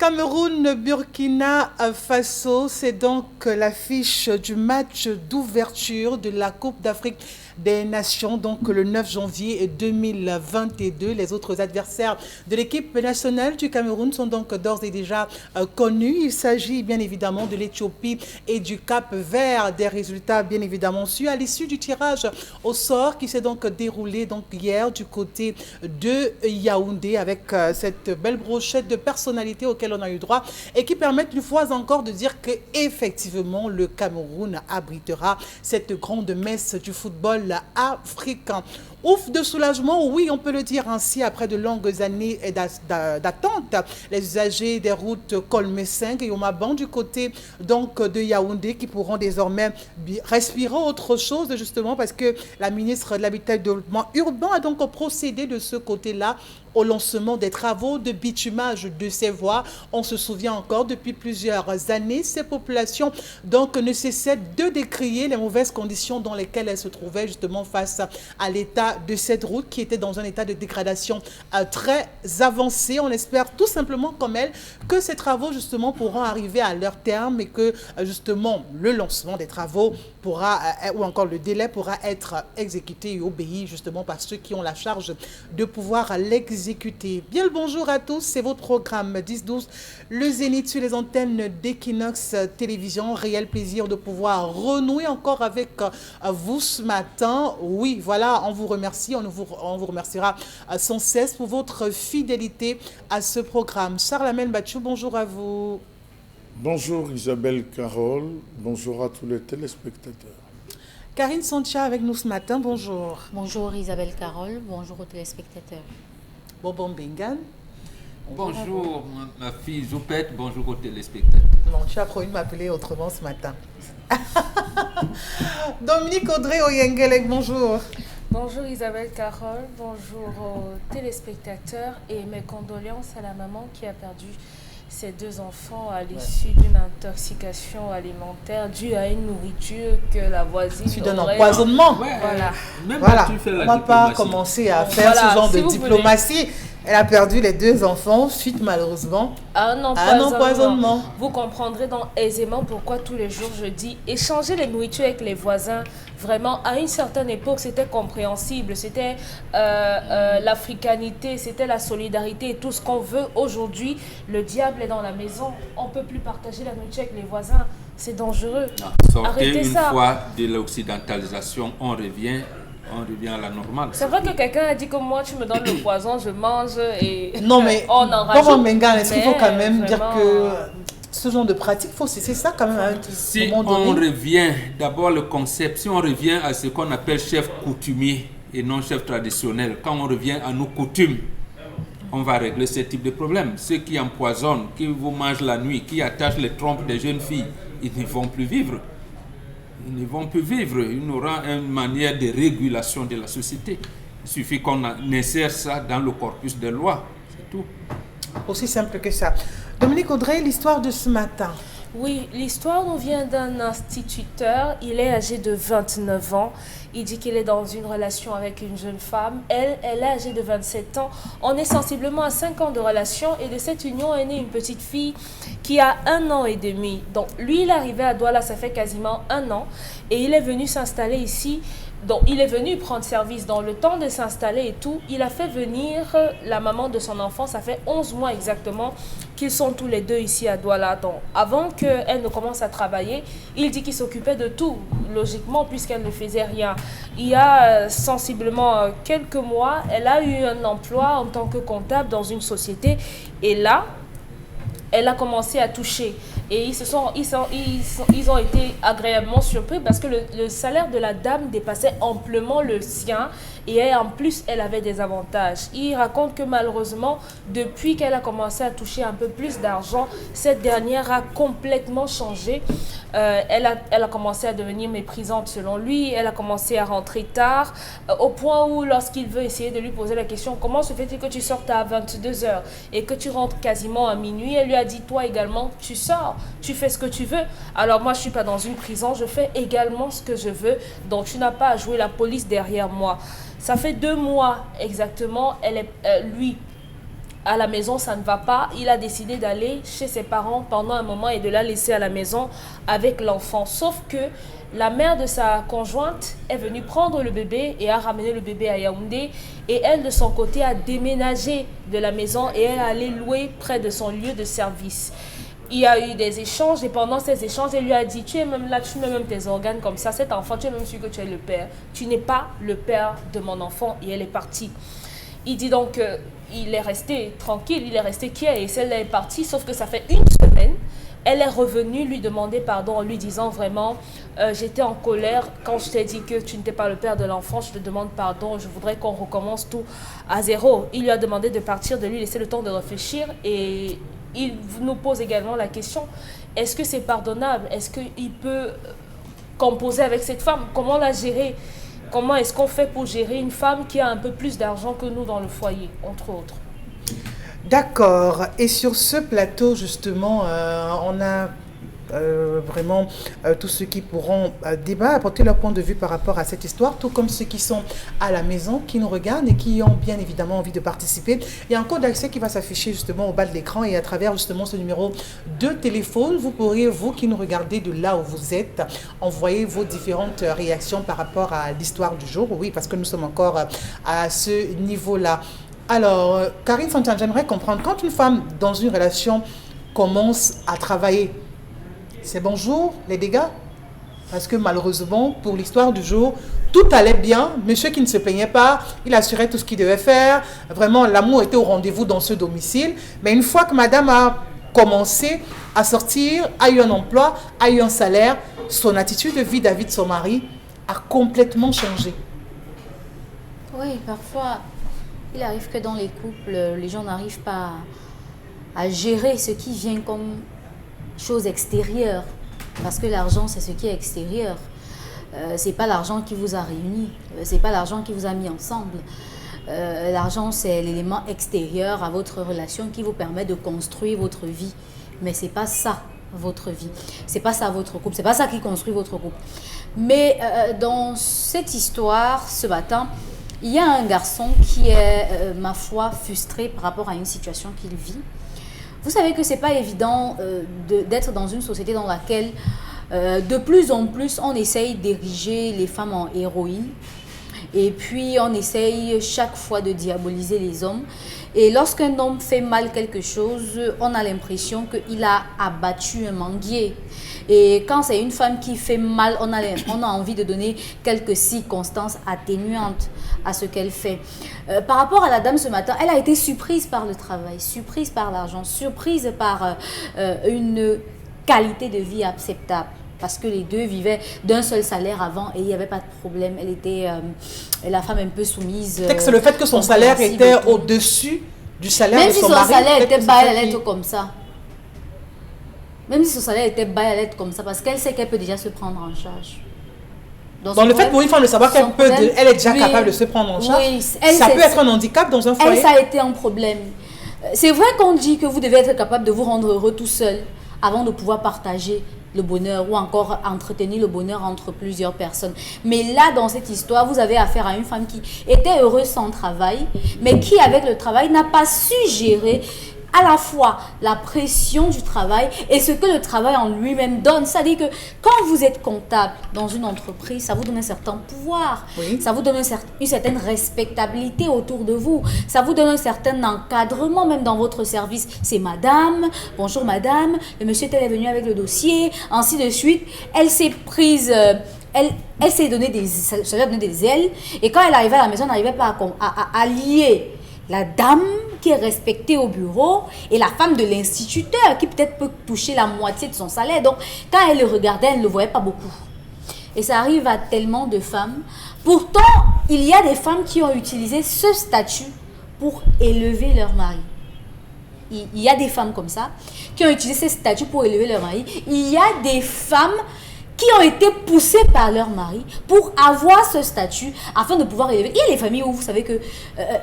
Cameroun-Burkina Faso, c'est donc l'affiche du match d'ouverture de la Coupe d'Afrique des Nations, donc le 9 janvier 2022. Les autres adversaires de l'équipe nationale du Cameroun sont donc d'ores et déjà connus. Il s'agit bien évidemment de l'Éthiopie et du Cap-Vert. Des résultats bien évidemment su à l'issue du tirage au sort qui s'est donc déroulé donc hier du côté de Yaoundé avec cette belle brochette de personnalités auxquelles on a eu droit et qui permettent une fois encore de dire que effectivement le Cameroun abritera cette grande messe du football africain. Ouf de soulagement, oui, on peut le dire ainsi, après de longues années d'attente. Les usagers des routes Colmé 5 et Yomaban du côté donc de Yaoundé qui pourront désormais respirer autre chose justement parce que la ministre de l'Habitat et du Développement urbain a donc procédé de ce côté-là au lancement des travaux de bitumage de ces voies. On se souvient encore depuis plusieurs années, ces populations donc ne cessaient de décrier les mauvaises conditions dans lesquelles elles se trouvaient justement face à l'état de cette route qui était dans un état de dégradation très avancé. On espère tout simplement comme elle que ces travaux justement pourront arriver à leur terme et que justement le lancement des travaux pourra ou encore le délai pourra être exécuté et obéi justement par ceux qui ont la charge de pouvoir l'exécuter. Bien le bonjour à tous, c'est votre programme 10-12, le Zénith sur les antennes d'Equinox Télévision. Réel plaisir de pouvoir renouer encore avec vous ce matin. Oui, voilà, on vous remercie, on vous remerciera sans cesse pour votre fidélité à ce programme. Charles-Amel Bachou, bonjour à vous. Bonjour Isabelle Carole, bonjour à tous les téléspectateurs. Karine Santia avec nous ce matin, bonjour. Bonjour Isabelle Carole, bonjour aux téléspectateurs. Bobon Bengan. Bonjour ma fille Zoupette, bonjour aux téléspectateurs. Non, tu as promis de m'appeler autrement ce matin. Dominique Audrey Oyengelek, bonjour. Bonjour Isabelle Carole, bonjour aux téléspectateurs et mes condoléances à la maman qui a perdu ses deux enfants à l'issue d'une intoxication alimentaire due à une nourriture que la voisine suite d'un empoisonnement. Voilà. Même Voilà. tu fais la On ne va pas commencer à faire ce genre de diplomatie. Elle a perdu les deux enfants suite malheureusement à un empoisonnement. Vous comprendrez donc aisément pourquoi tous les jours je dis échanger les nourritures avec les voisins. Vraiment, à une certaine époque, c'était compréhensible. C'était l'africanité, c'était la solidarité et tout ce qu'on veut. Aujourd'hui, le diable est dans la maison. On ne peut plus partager la nourriture avec les voisins. C'est dangereux. Arrêtez une fois de l'occidentalisation, on revient à la normale. C'est vrai que quelqu'un a dit que moi, tu me donnes le poison, je mange et non, mais on en rajoute. Est-ce qu'il faut quand même dire que ce genre de pratique, c'est ça quand même. Si on revient, d'abord le concept, si on revient à ce qu'on appelle chef coutumier et non chef traditionnel, quand on revient à nos coutumes, on va régler ce type de problème. Ceux qui empoisonnent, qui vous mangent la nuit, qui attachent les trompes des jeunes filles, ils ne vont plus vivre. Ils ne vont plus vivre. Il y aura une manière de régulation de la société. Il suffit qu'on insère ça dans le corpus des lois. C'est tout. Aussi simple que ça. Dominique Audrey, l'histoire de ce matin. Oui, l'histoire nous vient d'un instituteur. Il est âgé de 29 ans. Il dit qu'il est dans une relation avec une jeune femme. Elle est âgée de 27 ans. On est sensiblement à 5 ans de relation et de cette union est née une petite fille qui a 1 an et demi. Donc lui, il est arrivé à Douala, ça fait quasiment 1 an et il est venu s'installer ici. Donc, il est venu prendre service dans le temps de s'installer et tout. Il a fait venir la maman de son enfant. Ça fait 11 mois exactement qu'ils sont tous les deux ici à Douala. Donc, avant qu'elle ne commence à travailler, il dit qu'il s'occupait de tout, logiquement, puisqu'elle ne faisait rien. Il y a sensiblement quelques mois, elle a eu un emploi en tant que comptable dans une société. Et là, elle a commencé à toucher. Et ils ont été agréablement surpris parce que le salaire de la dame dépassait amplement le sien et en plus, elle avait des avantages. Il raconte que malheureusement, depuis qu'elle a commencé à toucher un peu plus d'argent, cette dernière a complètement changé. Elle a commencé à devenir méprisante selon lui. Elle a commencé à rentrer tard au point où lorsqu'il veut essayer de lui poser la question « Comment se fait-il que tu sortes à 22h et que tu rentres quasiment à minuit ?» Elle lui a dit « Toi également, tu sors, tu fais ce que tu veux. Alors moi, je ne suis pas dans une prison, je fais également ce que je veux. Donc tu n'as pas à jouer la police derrière moi. » Ça fait 2 mois exactement, lui à la maison, ça ne va pas. Il a décidé d'aller chez ses parents pendant un moment et de la laisser à la maison avec l'enfant. Sauf que la mère de sa conjointe est venue prendre le bébé et a ramené le bébé à Yaoundé. Et elle, de son côté, a déménagé de la maison et elle est allée louer près de son lieu de service. Il y a eu des échanges et pendant ces échanges, elle lui a dit, tu es même là, tu mets même tes organes comme ça. Cet enfant, tu es même sûr que tu es le père. Tu n'es pas le père de mon enfant. Et elle est partie. Il dit donc qu'il est resté tranquille, il est resté quiet et celle-là est partie. Sauf que ça fait une semaine. Elle est revenue lui demander pardon en lui disant vraiment j'étais en colère quand je t'ai dit que tu n'étais pas le père de l'enfant, je te demande pardon, je voudrais qu'on recommence tout à zéro. Il lui a demandé de partir, de lui laisser le temps de réfléchir et il nous pose également la question, est-ce que c'est pardonnable? Est-ce qu'il peut composer avec cette femme? Comment la gérer? Comment est-ce qu'on fait pour gérer une femme qui a un peu plus d'argent que nous dans le foyer, entre autres? D'accord. Et sur ce plateau, justement, on a vraiment tous ceux qui pourront débattre, apporter leur point de vue par rapport à cette histoire, tout comme ceux qui sont à la maison, qui nous regardent et qui ont bien évidemment envie de participer. Il y a un code d'accès qui va s'afficher justement au bas de l'écran et à travers justement ce numéro de téléphone, vous pourrez, vous qui nous regardez de là où vous êtes, envoyer vos différentes réactions par rapport à l'histoire du jour. Oui, parce que nous sommes encore à ce niveau-là. Alors, Karine Santane, j'aimerais comprendre, quand une femme dans une relation commence à travailler, c'est bonjour les dégâts? Parce que malheureusement, pour l'histoire du jour, tout allait bien. Monsieur qui ne se plaignait pas, il assurait tout ce qu'il devait faire. Vraiment, l'amour était au rendez-vous dans ce domicile. Mais une fois que madame a commencé à sortir, a eu un emploi, a eu un salaire, son attitude vis-à-vis de son mari a complètement changé. Oui, parfois, il arrive que dans les couples, les gens n'arrivent pas à gérer ce qui vient comme chose extérieure. Parce que l'argent, c'est ce qui est extérieur. C'est pas l'argent qui vous a réunis. C'est pas l'argent qui vous a mis ensemble. L'argent, c'est l'élément extérieur à votre relation qui vous permet de construire votre vie. Mais c'est pas ça, votre vie. C'est pas ça, votre couple. C'est pas ça qui construit votre couple. Mais dans cette histoire, ce matin, il y a un garçon qui est, ma foi, frustré par rapport à une situation qu'il vit. Vous savez que ce n'est pas évident d'être dans une société dans laquelle, de plus en plus, on essaye d'ériger les femmes en héroïnes. Et puis, on essaye chaque fois de diaboliser les hommes. Et lorsqu'un homme fait mal quelque chose, on a l'impression qu'il a abattu un manguier. Et quand c'est une femme qui fait mal, on a envie de donner quelques circonstances atténuantes à ce qu'elle fait. Par rapport à la dame ce matin, elle a été surprise par le travail, surprise par l'argent, surprise par une qualité de vie acceptable. Parce que les deux vivaient d'un seul salaire avant et il n'y avait pas de problème. Elle était la femme un peu soumise. C'est le fait que son salaire était au-dessus du salaire de son mari. Même si son salaire était bas, elle allait être comme ça. Même si son salaire était bas, elle allait être comme ça. Parce qu'elle sait qu'elle peut déjà se prendre en charge. Donc le fait pour une femme de savoir qu'elle elle est déjà capable de se prendre en charge, oui, ça peut être un handicap dans un foyer. Elle, ça a été un problème. C'est vrai qu'on dit que vous devez être capable de vous rendre heureux tout seul avant de pouvoir partager le bonheur ou encore entretenir le bonheur entre plusieurs personnes. Mais là, dans cette histoire, vous avez affaire à une femme qui était heureuse sans travail, mais qui, avec le travail, n'a pas su gérer à la fois la pression du travail et ce que le travail en lui-même donne. C'est-à-dire que quand vous êtes comptable dans une entreprise, ça vous donne un certain pouvoir, oui. Ça vous donne une certaine respectabilité autour de vous, ça vous donne un certain encadrement même dans votre service. C'est madame, bonjour madame, le monsieur tel est venu avec le dossier, ainsi de suite. Elle s'est prise... Elle s'est donné des ailes et quand elle arrivait à la maison, elle n'arrivait pas à lier la dame qui est respectée au bureau et la femme de l'instituteur qui peut-être peut toucher la moitié de son salaire. Donc, quand elle le regardait, elle ne le voyait pas beaucoup. Et ça arrive à tellement de femmes. Pourtant, il y a des femmes qui ont utilisé ce statut pour élever leur mari. Il y a des femmes comme ça qui ont utilisé ce statut pour élever leur mari. Il y a des femmes qui ont été poussées par leur mari pour avoir ce statut afin de pouvoir élever. Il y a des familles où vous savez que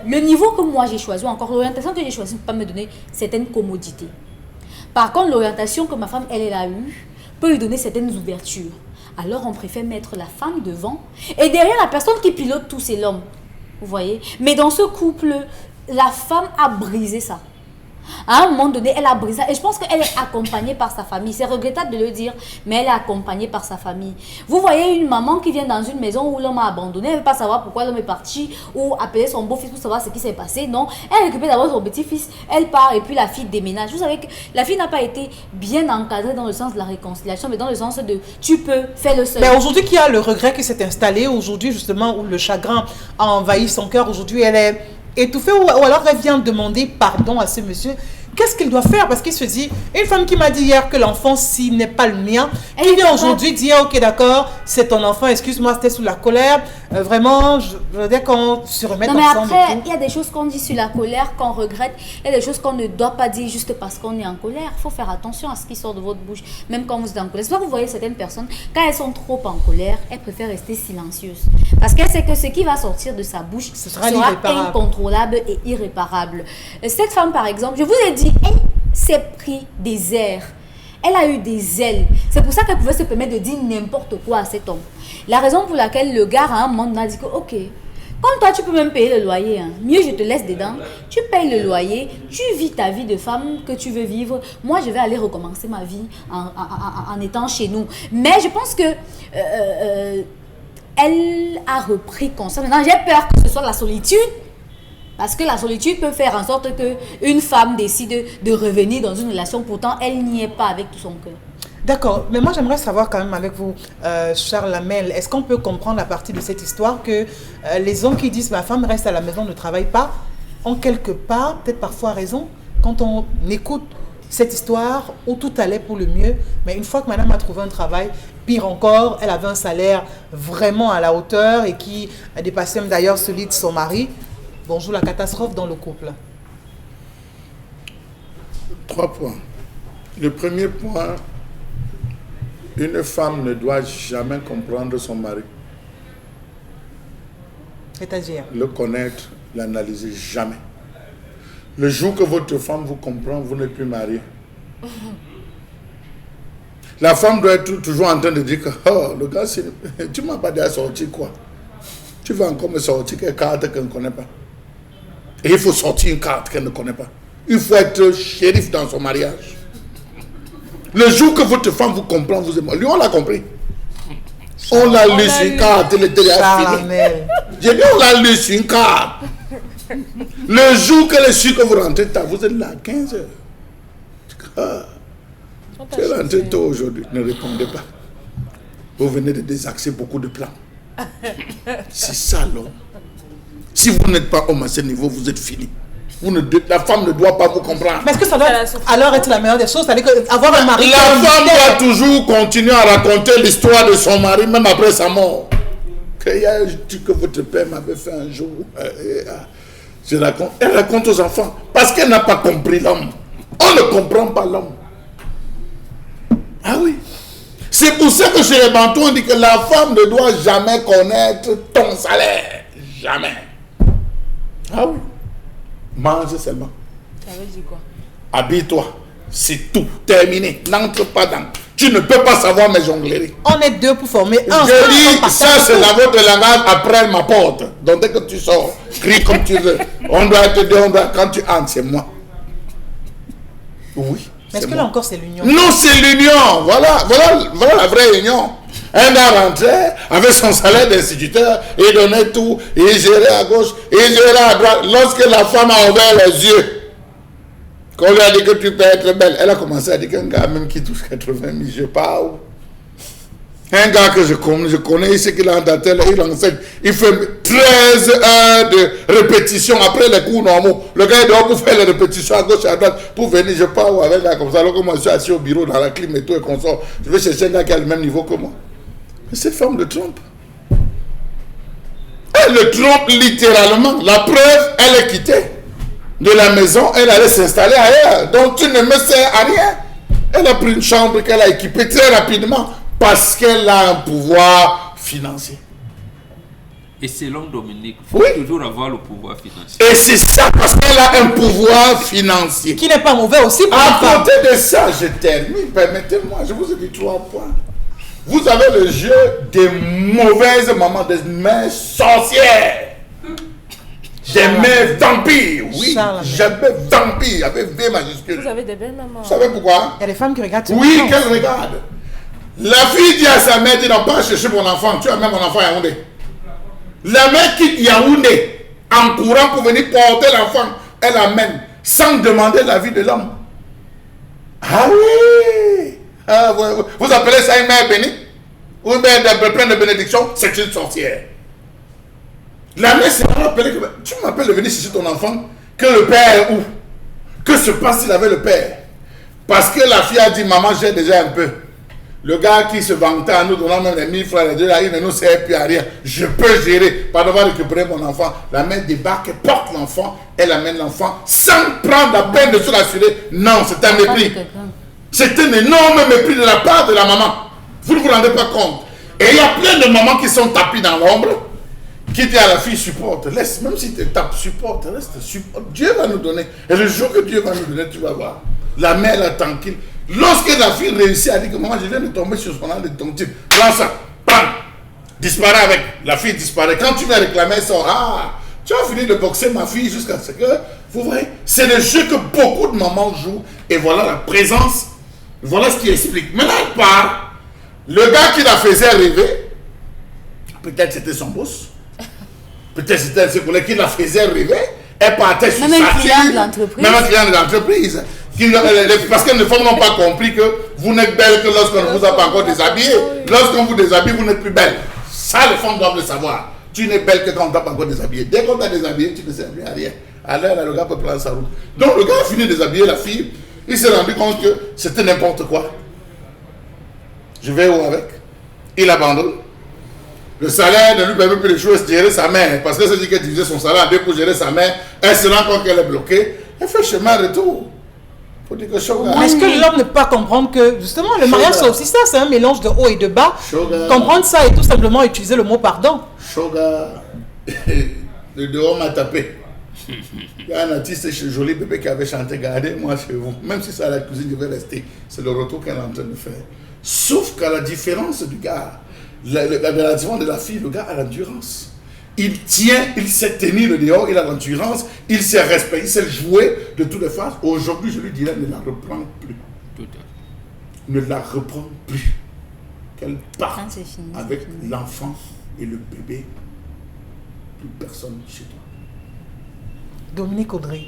le niveau que moi j'ai choisi, ou encore l'orientation que j'ai choisie, ne peut pas me donner certaines commodités. Par contre, l'orientation que ma femme, elle a eue, peut lui donner certaines ouvertures. Alors, on préfère mettre la femme devant et derrière la personne qui pilote tout, c'est l'homme. Vous voyez? Mais dans ce couple, la femme a brisé ça. À un moment donné, elle a brisé. Et je pense qu'elle est accompagnée par sa famille. C'est regrettable de le dire, mais elle est accompagnée par sa famille. Vous voyez une maman qui vient dans une maison où l'homme a abandonné. Elle ne veut pas savoir pourquoi l'homme est parti ou appeler son beau-fils pour savoir ce qui s'est passé. Non, elle récupère d'abord son petit-fils. Elle part et puis la fille déménage. Vous savez que la fille n'a pas été bien encadrée dans le sens de la réconciliation, mais dans le sens de tu peux faire le seul. Mais aujourd'hui, qu'il y a le regret qui s'est installé, aujourd'hui justement, où le chagrin a envahi son cœur, aujourd'hui elle est étouffée, ou alors elle vient demander pardon à ce monsieur. Qu'est-ce qu'il doit faire? Parce qu'il se dit, une femme qui m'a dit hier que l'enfant, s'il n'est pas le mien, qui vient aujourd'hui dire, ok d'accord, c'est ton enfant, excuse-moi, c'était sous la colère, vraiment, je veux dire qu'on se remette ensemble. Non mais après, il y a des choses qu'on dit sur la colère, qu'on regrette, il y a des choses qu'on ne doit pas dire juste parce qu'on est en colère. Il faut faire attention à ce qui sort de votre bouche, même quand vous êtes en colère. C'est pas que vous voyez certaines personnes, quand elles sont trop en colère, elles préfèrent rester silencieuses. Parce qu'elle sait que ce qui va sortir de sa bouche sera incontrôlable et irréparable. Cette femme, par exemple, je vous ai dit, elle s'est pris des airs. Elle a eu des ailes. C'est pour ça qu'elle pouvait se permettre de dire n'importe quoi à cet homme. La raison pour laquelle le gars, à un moment, a dit que, ok, comme toi, tu peux même payer le loyer. Hein. Mieux, je te laisse dedans. Tu payes le loyer. Tu vis ta vie de femme que tu veux vivre. Moi, je vais aller recommencer ma vie en étant chez nous. Mais je pense que elle a repris conscience. Maintenant, j'ai peur que ce soit la solitude. Parce que la solitude peut faire en sorte qu'une femme décide de revenir dans une relation. Pourtant, elle n'y est pas avec tout son cœur. D'accord, mais moi j'aimerais savoir quand même avec vous, Charles Lamel, est-ce qu'on peut comprendre à partir de cette histoire que les hommes qui disent ma femme reste à la maison, ne travaille pas, ont quelque part, peut-être parfois raison, quand on écoute cette histoire où tout allait pour le mieux, mais une fois que madame a trouvé un travail, pire encore, elle avait un salaire vraiment à la hauteur et qui a dépassé même d'ailleurs celui de son mari. Bonjour, la catastrophe dans le couple. 3 points. Le premier point, une femme ne doit jamais comprendre son mari. C'est-à-dire? Le connaître, l'analyser, jamais. Le jour que votre femme vous comprend, vous n'êtes plus marié. La femme doit être toujours en train de dire que oh, le gars, tu ne m'as pas déjà sorti quoi? Tu vas encore me sortir quelque carte qu'elle ne connaît pas. Et il faut sortir une carte qu'elle ne connaît pas. Il faut être shérif dans son mariage. Le jour que votre femme vous comprend, vous aimez. Lui, on l'a compris. On l'a lu sur une carte, elle était déjà finie. J'ai dit, on l'a lu sur une carte. Le jour qu'elle est sûre que vous rentrez tard, vous êtes là à 15 heures. Ah, tu es rentré tôt aujourd'hui, ne répondez pas. Vous venez de désaxer beaucoup de plans. C'est ça l'homme. Si vous n'êtes pas homme à ce niveau, vous êtes fini. La femme ne doit pas vous comprendre. Mais est-ce que ça doit alors être la meilleure des choses? C'est-à-dire avoir un mari. La femme doit toujours continuer à raconter l'histoire de son mari, même après sa mort. Que votre père m'avait fait un jour. Elle raconte aux enfants. Parce qu'elle n'a pas compris l'homme. On ne comprend pas l'homme. Ah oui. C'est pour ça que chez les Bantous, on dit que la femme ne doit jamais connaître ton salaire. Jamais. Ah oui. Mange seulement. Ça veut dire quoi? Habille-toi. C'est tout. Terminé. N'entre pas dans. Tu ne peux pas savoir mes jongleries. On est deux pour former un. Je dis, ça c'est la votre langage après ma porte. Donc dès que tu sors, crie comme tu veux. On doit te dire, quand tu entres, c'est moi. Oui. Mais est-ce que là encore c'est l'union? Non, c'est l'union. Voilà la vraie union. Un gars rentrait avec son salaire d'instituteur, il donnait tout, il gérait à gauche, il gérait à droite. Lorsque la femme a ouvert les yeux, qu'on lui a dit que tu peux être belle, elle a commencé à dire qu'un gars même qui touche 80 000, je pars où? Un gars que je connais, il sait qu'il a un datel, il enseigne, il fait 13 heures de répétition après les cours normaux. Le gars est dehors pour faire les répétitions à gauche et à droite, pour venir, je pars où avec un gars comme ça, alors que moi je suis assis au bureau dans la clim et tout et qu'on sort. Je vais chercher un gars qui a le même niveau que moi. Mais cette femme le trompe. Elle le trompe littéralement. La preuve, elle est quittée de la maison, elle allait s'installer ailleurs. Donc tu ne me sers à rien. Elle a pris une chambre qu'elle a équipée très rapidement parce qu'elle a un pouvoir financier. Et selon Dominique, il faut toujours avoir le pouvoir financier. Et c'est ça parce qu'elle a un pouvoir financier. Qui n'est pas mauvais aussi pour à côté de ça, je termine. Permettez-moi, je vous ai dit 3 points. Vous avez le jeu des mauvaises mamans, des mères sorcières. Des mères vampires, oui. Charles. Jamais vampire, avec V majuscule. Vous avez des belles mamans. Vous savez pourquoi? Il y a des femmes qui regardent sur Oui, le qu'elle regarde. La fille dit à sa mère, dis non, pas chercher mon enfant, tu as même mon enfant à Yaoundé. La mère quitte Yaoundé en courant pour venir porter l'enfant, elle amène sans demander l'avis de l'homme. Ah oui, ah, vous appelez ça une mère bénie? Ou une mère pleine de bénédictions? C'est une sorcière. La mère s'est rappelée que tu m'appelles de venir chercher ton enfant, que le père est où? Que se passe-t-il avec le père? Parce que la fille a dit, maman, j'ai déjà un peu. Le gars qui se vantait en nous donnant même les 1000 francs, il ne nous sert plus à rien. Je peux gérer, pas devoir récupérer mon enfant. La mère débarque, elle porte l'enfant, elle amène l'enfant sans prendre la peine de se l'assurer. Non, c'est un mépris. C'est un énorme mépris de la part de la maman. Vous ne vous rendez pas compte. Et il y a plein de mamans qui sont tapées dans l'ombre, qui dit à la fille, supporte, laisse, même si tu tapes, supporte, reste, supporte. Dieu va nous donner. Et le jour que Dieu va nous donner, tu vas voir. La mère est tranquille. Lorsque la fille réussit à dire que maman, je viens de tomber sur son âne de ton type, prends ça, bam, disparaît avec. La fille disparaît. Quand tu viens réclamer, elle sort. Ah, tu as fini de boxer ma fille jusqu'à ce que, vous voyez, c'est le jeu que beaucoup de mamans jouent. Et voilà la présence. Voilà ce qui explique. Maintenant, elle part. Le gars qui la faisait rêver, peut-être c'était son boss. Peut-être c'était ses collègues qui la faisaient rêver. Elle partait sur même sa un client de l'entreprise. Même un client de l'entreprise. Parce que les femmes n'ont pas compris que vous n'êtes belle que lorsqu'on ne vous a pas encore déshabillé. Lorsqu'on vous déshabille, vous n'êtes plus belle. Ça, les femmes doivent le savoir. Tu n'es belle que quand on t'a pas encore déshabillé. Dès qu'on t'a déshabillé, tu ne sers plus à rien. Alors là, le gars peut prendre sa route. Donc le gars a fini de déshabiller la fille. Il s'est rendu compte que c'était n'importe quoi. Je vais où avec? Il abandonne. Le salaire ne lui permet plus de jouer, gérer sa mère. Parce que c'est dit qu'elle divisait son salaire en deux pour gérer sa mère. Elle se rend compte qu'elle est bloquée. Elle fait chemin retour. Faut dire que est-ce que l'homme ne peut pas comprendre que, justement, le mariage, c'est aussi ça, c'est un mélange de haut et de bas. Comprendre ça et tout simplement utiliser le mot pardon. Shoga, le dehors m'a tapé. Il y a un artiste chez Joli Bébé qui avait chanté, gardez-moi chez vous. Même si ça à la cuisine, il devait rester. C'est le retour qu'elle est en train de faire. Sauf qu'à la différence du gars, la différence de la fille, le gars a l'endurance. Il tient, il sait tenir le dehors, il a l'endurance, il sait respecter, il sait jouer de toutes les phases. Aujourd'hui, je lui dirais, ne la reprends plus. Ne la reprends plus. Qu'elle parte avec l'enfant et le bébé. Plus personne chez toi. Dominique Audrey.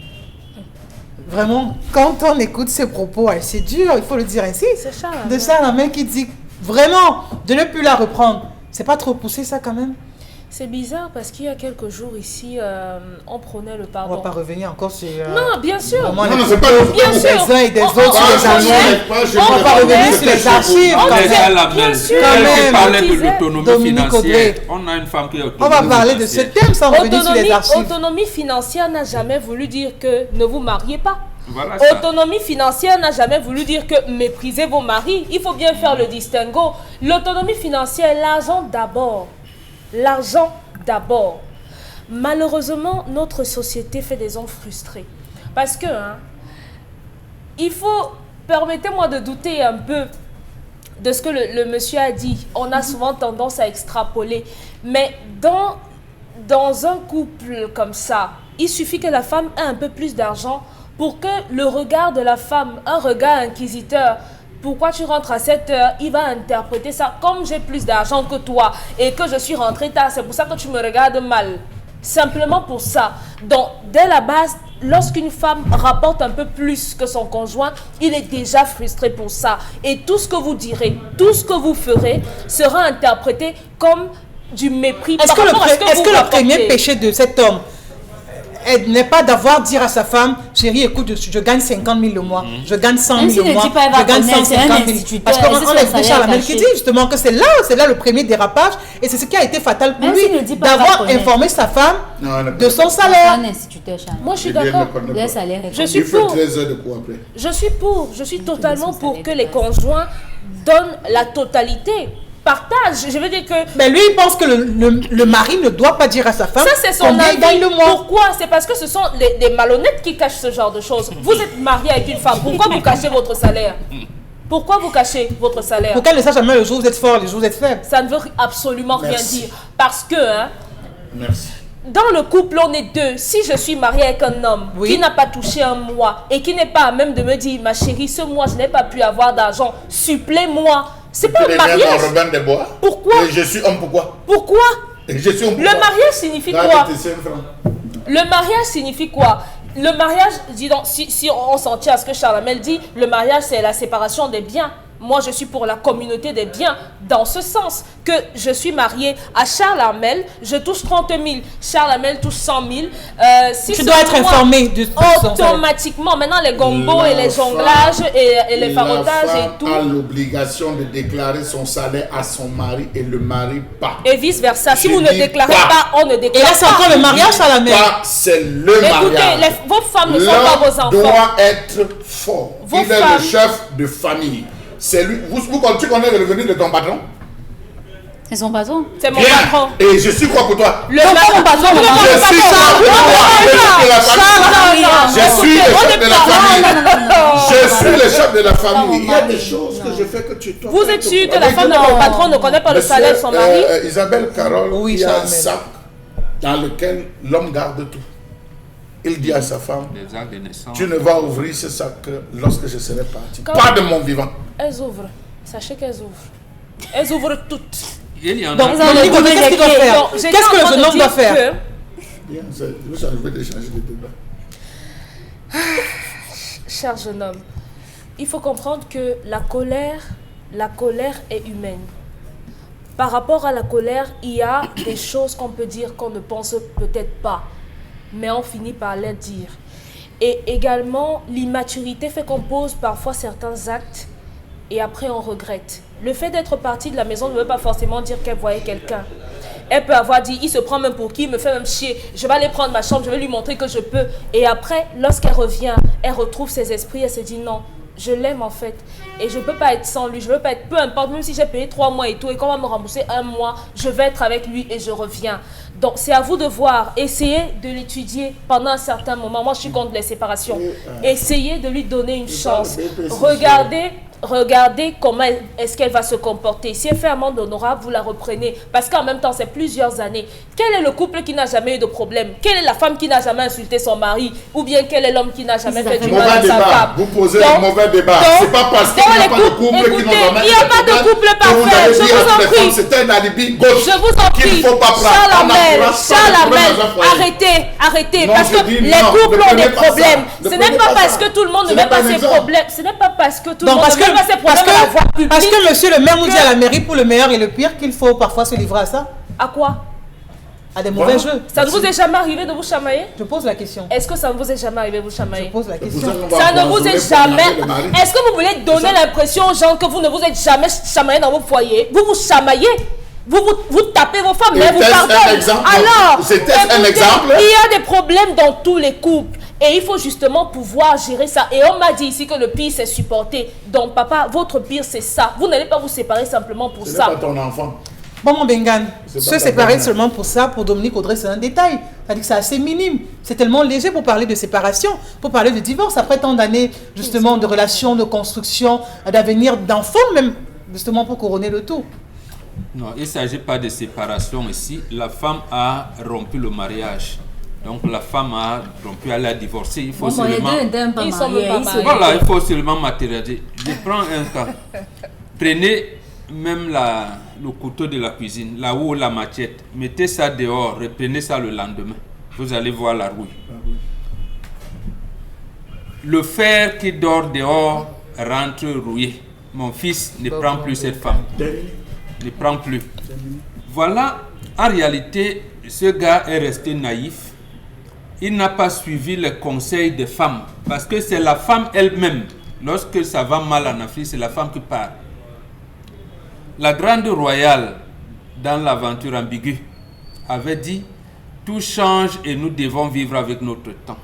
Vraiment, quand on écoute ces propos, c'est dur, il faut le dire ainsi. C'est Charles. De ça, la mère qui dit vraiment de ne plus la reprendre. C'est pas trop poussé ça quand même? C'est bizarre parce qu'il y a quelques jours ici, on prônait le pardon. On va pas revenir encore sur... Non, bien sûr. Non, c'est pas bien sûr. Des uns et des autres sur les archives. On va revenir sur les archives. Bien sûr. On parlait de l'autonomie financière. On a une femme qui est autonome. On va parler de ce thème sans revenir sur les archives. Autonomie financière n'a jamais voulu dire que ne vous mariez pas. Voilà ça. Autonomie financière n'a jamais voulu dire que méprisez vos maris. Il faut bien faire le distinguo. L'autonomie financière, l'argent d'abord. L'argent d'abord. Malheureusement, notre société fait des hommes frustrés. Parce que, il faut, permettez-moi de douter un peu de ce que le monsieur a dit. On a souvent tendance à extrapoler. Mais dans un couple comme ça, il suffit que la femme ait un peu plus d'argent pour que le regard de la femme, un regard inquisiteur, pourquoi tu rentres à 7 heures, il va interpréter ça comme j'ai plus d'argent que toi et que je suis rentré tard, c'est pour ça que tu me regardes mal. Simplement pour ça. Donc, dès la base, lorsqu'une femme rapporte un peu plus que son conjoint, il est déjà frustré pour ça. Et tout ce que vous direz, tout ce que vous ferez sera interprété comme du mépris. Est-ce que le premier péché de cet homme n'est pas d'avoir dire à sa femme, chérie, écoute, je gagne 50 000 le mois, je gagne 100 000 le mois, je gagne 150 000. Parce qu'on a écouté Charles Lamel qui dit justement que c'est là le premier dérapage et c'est ce qui a été fatal pour lui, d'avoir informé sa femme de son salaire. Moi, je suis d'accord. Je suis pour. Je suis totalement pour que les conjoints donnent la totalité. Partage, je veux dire que... Mais lui, il pense que le mari ne doit pas dire à sa femme ça, c'est son combien il gagne le mois. Pourquoi? C'est parce que ce sont des malhonnêtes qui cachent ce genre de choses. Vous êtes marié avec une femme, pourquoi vous cachez votre salaire? Pourquoi vous cachez votre salaire? Pour qu'elle ne sache jamais le jour où vous êtes fort, le jour où vous êtes faible. Ça ne veut absolument rien dire. Parce que... Merci. dans le couple, on est deux. Si je suis mariée avec un homme qui n'a pas touché un mois et qui n'est pas à même de me dire, ma chérie, ce mois, je n'ai pas pu avoir d'argent, supplée-moi. C'est pas un mariage. Robin des Bois. Pourquoi? Et je suis homme, pourquoi? Pourquoi? Et je suis homme, pourquoi? Le mariage signifie quoi? Le mariage signifie quoi? Le mariage, dis donc, si on s'en tient à ce que Charles Hamel dit, le mariage, c'est la séparation des biens. Moi, je suis pour la communauté des biens, dans ce sens que je suis mariée à Charles Hamel, je touche 30 000, Charles Hamel touche 100 000. Si tu dois être informé de automatiquement. Maintenant, les gombos et les jonglages et les farotages et tout. La femme a l'obligation de déclarer son salaire à son mari et le mari pas. Et vice-versa. Si vous ne déclarez pas, on ne déclare pas. Et là, c'est encore le mariage, Charles Hamel. C'est le mariage. Écoutez, vos femmes ne sont pas vos enfants. Doit être fort. Il est le chef de famille. C'est lui. Tu connais le revenu de ton patron? C'est son patron. C'est mon patron. Et je suis quoi pour toi? Le patron. Je suis quoi pour toi? Je suis le chef de la famille. Je suis le chef de la famille. Il y a des choses que je fais que tu dois. Vous êtes sûr que la femme de mon patron ne connaît pas le salaire de son mari? Isabelle Carole, il y a un sac dans lequel l'homme garde tout. Il dit à sa femme, tu ne vas ouvrir ce sac que lorsque je serai parti. Pas de mon vivant. Elles ouvrent. Sachez qu'elles ouvrent. Elles ouvrent toutes. Il y en a. Donc, qu'est-ce qu'il doit faire? Qu'est-ce que le jeune homme doit faire? Bien, je vais changer de débat. Cher jeune homme, il faut comprendre que la colère est humaine. Par rapport à la colère, il y a des choses qu'on peut dire qu'on ne pense peut-être pas, mais on finit par les dire. Et également, l'immaturité fait qu'on pose parfois certains actes et après on regrette. Le fait d'être partie de la maison ne veut pas forcément dire qu'elle voyait quelqu'un. Elle peut avoir dit, il se prend même pour qui, il me fait même chier, je vais aller prendre ma chambre, je vais lui montrer que je peux. Et après, lorsqu'elle revient, elle retrouve ses esprits, elle se dit non, je l'aime en fait. Et je ne peux pas être sans lui, je veux pas être, peu importe, même si j'ai payé 3 mois et tout, et qu'on va me rembourser 1 mois, je vais être avec lui et je reviens. Donc c'est à vous de voir, essayez de l'étudier pendant un certain moment. Moi je suis contre les séparations. Essayez de lui donner une chance. Regardez comment est-ce qu'elle va se comporter. Si elle fait amende honorable, vous la reprenez. Parce qu'en même temps, c'est plusieurs années. Quel est le couple qui n'a jamais eu de problème? Quelle est la femme qui n'a jamais insulté son mari? Ou bien quel est l'homme qui n'a jamais fait du mal à sa femme? Vous posez un mauvais débat. C'est pas parce qu'il n'y a pas de couple qui n'a jamais il n'y a pas de couple parfait. Je vous en prie. C'est un alibi gauche. Je vous en prie. Charles Hamel, arrêtez. Parce que les couples ont des problèmes. Ce n'est pas parce que tout le monde ne met pas ses problèmes. Ce n'est pas parce que tout le monde ne met pas ses problèmes à la voix publique. Parce que monsieur le maire nous dit à la mairie pour le meilleur et le pire qu'il faut parfois se livrer à ça. À quoi? À des mauvais jeux. Ça ne vous est jamais arrivé de vous chamailler? Je pose la question. Est-ce que ça ne vous est jamais arrivé de vous chamailler? Je pose la question. Ça ne vous est jamais... Est-ce que vous voulez donner l'impression aux gens que vous ne vous êtes jamais chamaillé dans vos foyers? Vous vous chamaillez? Vous tapez vos femmes, mais vous pardonnez. Alors, c'était un exemple. Il y a des problèmes dans tous les couples. Et il faut justement pouvoir gérer ça. Et on m'a dit ici que le pire, c'est supporter. Donc, papa, votre pire, c'est ça. Vous n'allez pas vous séparer simplement pour ça. C'est pas ton enfant. Bon, mon Bengan, se séparer seulement pour ça, pour Dominique Audrey, c'est un détail. C'est-à-dire que c'est assez minime. C'est tellement léger pour parler de séparation, pour parler de divorce, après tant d'années, justement, de relations, de construction, d'avenir, d'enfants même, justement, pour couronner le tout. Non, il ne s'agit pas de séparation ici. La femme a rompu le mariage. Donc la femme a rompu, elle a divorcé. Il faut seulement... Voilà, il faut seulement matérialiser. Je prends un cas. Prenez même le couteau de la cuisine, là où la machette. Mettez ça dehors, reprenez ça le lendemain. Vous allez voir la rouille. Le fer qui dort dehors rentre rouillé. Mon fils ne prend plus cette femme. Ne prend plus. Voilà, en réalité, ce gars est resté naïf. Il n'a pas suivi les conseils des femmes. Parce que c'est la femme elle-même. Lorsque ça va mal en Afrique, c'est la femme qui part. La grande royale, dans l'aventure ambiguë, avait dit « Tout change et nous devons vivre avec notre temps. »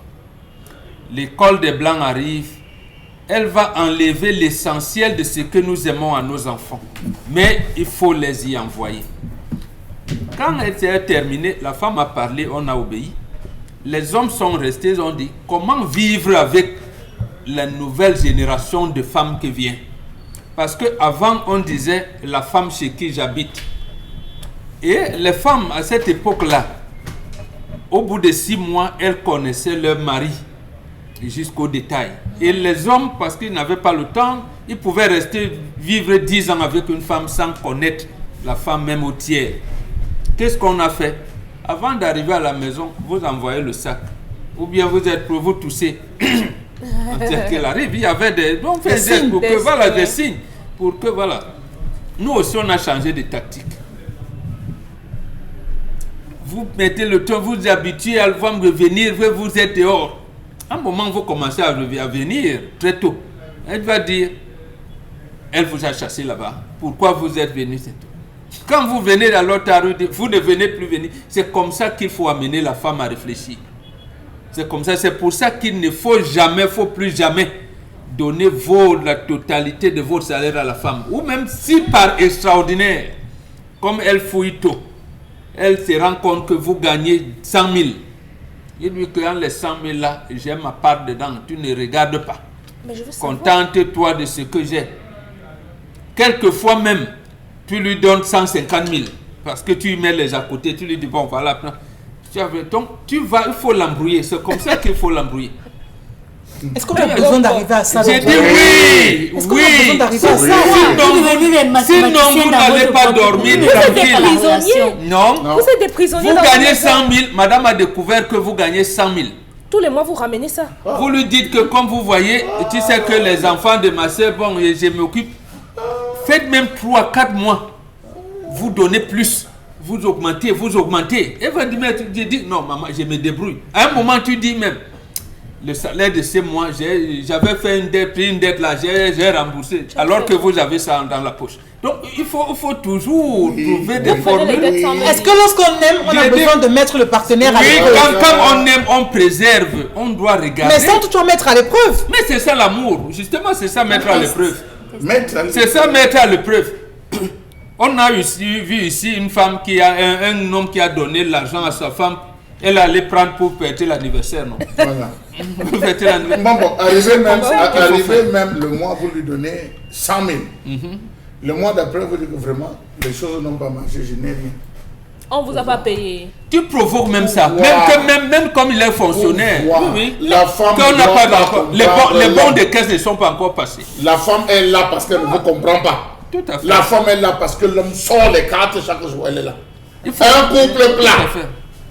L'école des Blancs arrive. Elle va enlever l'essentiel de ce que nous aimons à nos enfants. Mais il faut les y envoyer. Quand elle s'est terminée, la femme a parlé, on a obéi. Les hommes sont restés, ils ont dit, comment vivre avec la nouvelle génération de femmes qui vient? Parce qu'avant, on disait, la femme chez qui j'habite. Et les femmes, à cette époque-là, au bout de 6 mois, elles connaissaient leur mari jusqu'au détail. Et les hommes, parce qu'ils n'avaient pas le temps, ils pouvaient rester vivre 10 ans avec une femme sans connaître la femme même au tiers. Qu'est-ce qu'on a fait? Avant d'arriver à la maison, vous envoyez le sac. Ou bien vous toussez. Qu'elle arrive, il y avait des signes pour que voilà, des signes. Pour que voilà. Nous aussi, on a changé de tactique. Vous mettez le temps, vous habituez à revenir, vous êtes dehors. À un moment, vous commencez à venir très tôt. Elle va dire, elle vous a chassé là-bas. Pourquoi vous êtes venu très tôt? Quand vous venez dans l'autre rue, vous ne venez plus venir. C'est comme ça qu'il faut amener la femme à réfléchir. C'est comme ça. C'est pour ça qu'il ne faut plus jamais donner la totalité de votre salaire à la femme. Ou même si par extraordinaire, comme elle fouille tôt, elle se rend compte que vous gagnez 100 000. Il dit que dans les 100 000 là, j'ai ma part dedans. Tu ne regardes pas. Contente-toi de ce que j'ai. Quelquefois même, tu lui donnes 150 000 parce que tu mets les à côté, tu lui dis bon voilà. Donc il faut l'embrouiller, c'est comme ça qu'il faut l'embrouiller. Est-ce qu'on a besoin d'arriver à ça? J'ai dit oui. Est-ce qu'on a besoin d'arriver à ça? Sinon vous n'allez pas dormir tranquille. Non. Vous êtes des prisonniers. Vous gagnez 100 000, madame a découvert que vous gagnez 100 000. Tous les mois, vous ramenez ça. Vous lui dites que comme vous voyez, tu sais que les enfants de ma soeur, bon, je m'occupe. Faites même 3-4 mois. Vous donnez plus. Vous augmentez. Et vous dites, non, maman, je me débrouille. À un moment, tu dis même, le salaire de ces mois, j'avais fait une dette là, j'ai remboursé. Alors que vous avez ça dans la poche. Donc, il faut toujours trouver des formules. Est-ce que lorsqu'on aime, on a besoin de mettre le partenaire à l'épreuve? Quand on aime, on préserve. On doit regarder. Mais sans toutefois mettre à l'épreuve. Mais c'est ça l'amour. Justement, c'est ça mettre à l'épreuve. C'est ça mettre à l'épreuve. On a vu ici une femme qui a un homme qui a donné l'argent à sa femme. Elle allait prendre pour fêter l'anniversaire, non? Voilà. Arrivé même le mois, vous lui donnez 100 000. Le mois d'après, vous dites que vraiment, les choses n'ont pas marché, je n'ai rien. On vous a pas payé. Tu provoques même ça. Même comme il est fonctionnaire. Oui. La femme n'a pas encore. Les bons de caisse ne sont pas encore passés. La femme est là parce qu'elle ne vous comprend pas. Tout à fait. La femme est là parce que l'homme sort les cartes chaque jour. Elle est là.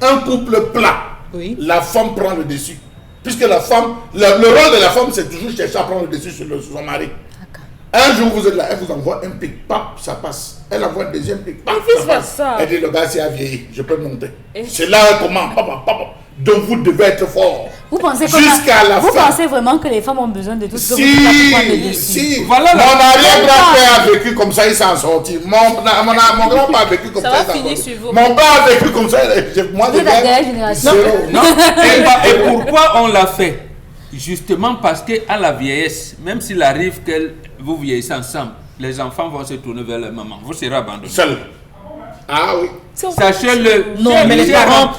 Un couple plat. Oui. La femme prend le dessus. Puisque la femme, le rôle de la femme, c'est toujours chercher à prendre le dessus sur son mari. Un jour, vous êtes là, elle vous envoie un pic, pap, ça passe. Elle envoie un deuxième pic, pap, ça passe. Elle dit, le gars, c'est à vieillir, je peux monter. C'est là comment, papa. Donc, vous devez être fort. Vous pensez vraiment que les femmes ont besoin de tout ce que vous Si, voilà, mon arrière-grand-père a vécu comme ça, il s'en sortit. Mon grand-père a vécu comme ça, il s'en sortit. Mon père a vécu comme ça, moi, je la dernière génération. Non. Et pourquoi on l'a fait? Justement parce qu'à la vieillesse, même s'il arrive que vous vieillissez ensemble, les enfants vont se tourner vers leur maman. Vous serez abandonnés. Seul. Ah oui. Sachez-le. Non, mais les enfants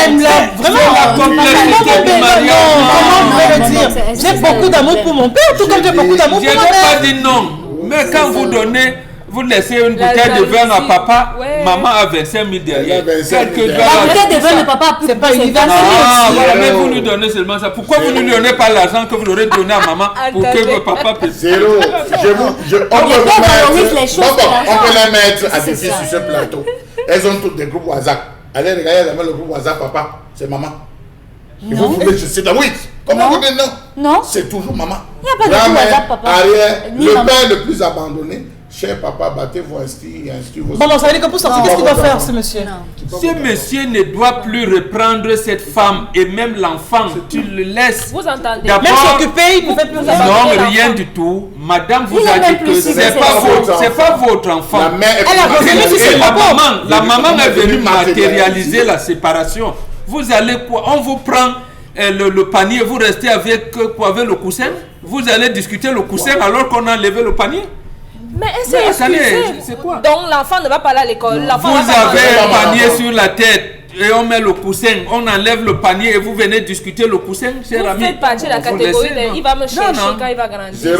aiment la... Vraiment, comment dire? J'ai beaucoup d'amour pour mon père, tout comme j'ai beaucoup d'amour pour ma mère. Je n'ai pas dit non. Mais quand vous donnez... Vous laissez une bouteille de vin à papa, maman a 25 000 derrière. La bouteille de vin de papa, c'est pas universel. Mais vous lui donnez seulement ça. Pourquoi vous ne lui donnez pas l'argent que vous aurez donné à maman pour que papa puisse... Zéro. On peut les mettre à défi sur ce plateau. Elles ont toutes des groupes WhatsApp. Allez regarder le groupe WhatsApp, papa, c'est maman. Il faut vous dire, c'est la oui. Comment vous dites non? Non. C'est toujours maman. Il n'y a pas de groupe WhatsApp, papa. Arrière, le père le plus abandonné. Cher papa, battez-vous, inscrire vos... Bon, ça veut dire que pour sortir, qu'est-ce qu'il doit faire, ce monsieur? Ce monsieur ne doit plus reprendre cette femme et même l'enfant. Tu le laisses. Vous entendez? Même s'occuper, il ne fait plus rien. Non, rien du tout. Madame vous a dit que c'est pas votre enfant. La mère elle a revenu sur la maman est venue matérialiser la séparation. Vous allez quoi? On vous prend le panier, vous restez avec le coussin. Vous allez discuter le coussin alors qu'on a enlevé le panier. Mais c'est quoi? Donc l'enfant ne va pas aller à l'école. Vous avez un panier sur la tête. et on met le coussin, on enlève le panier et vous venez discuter le coussin, cher ami. Vous faites partie de la catégorie de, il va me chercher quand il va grandir.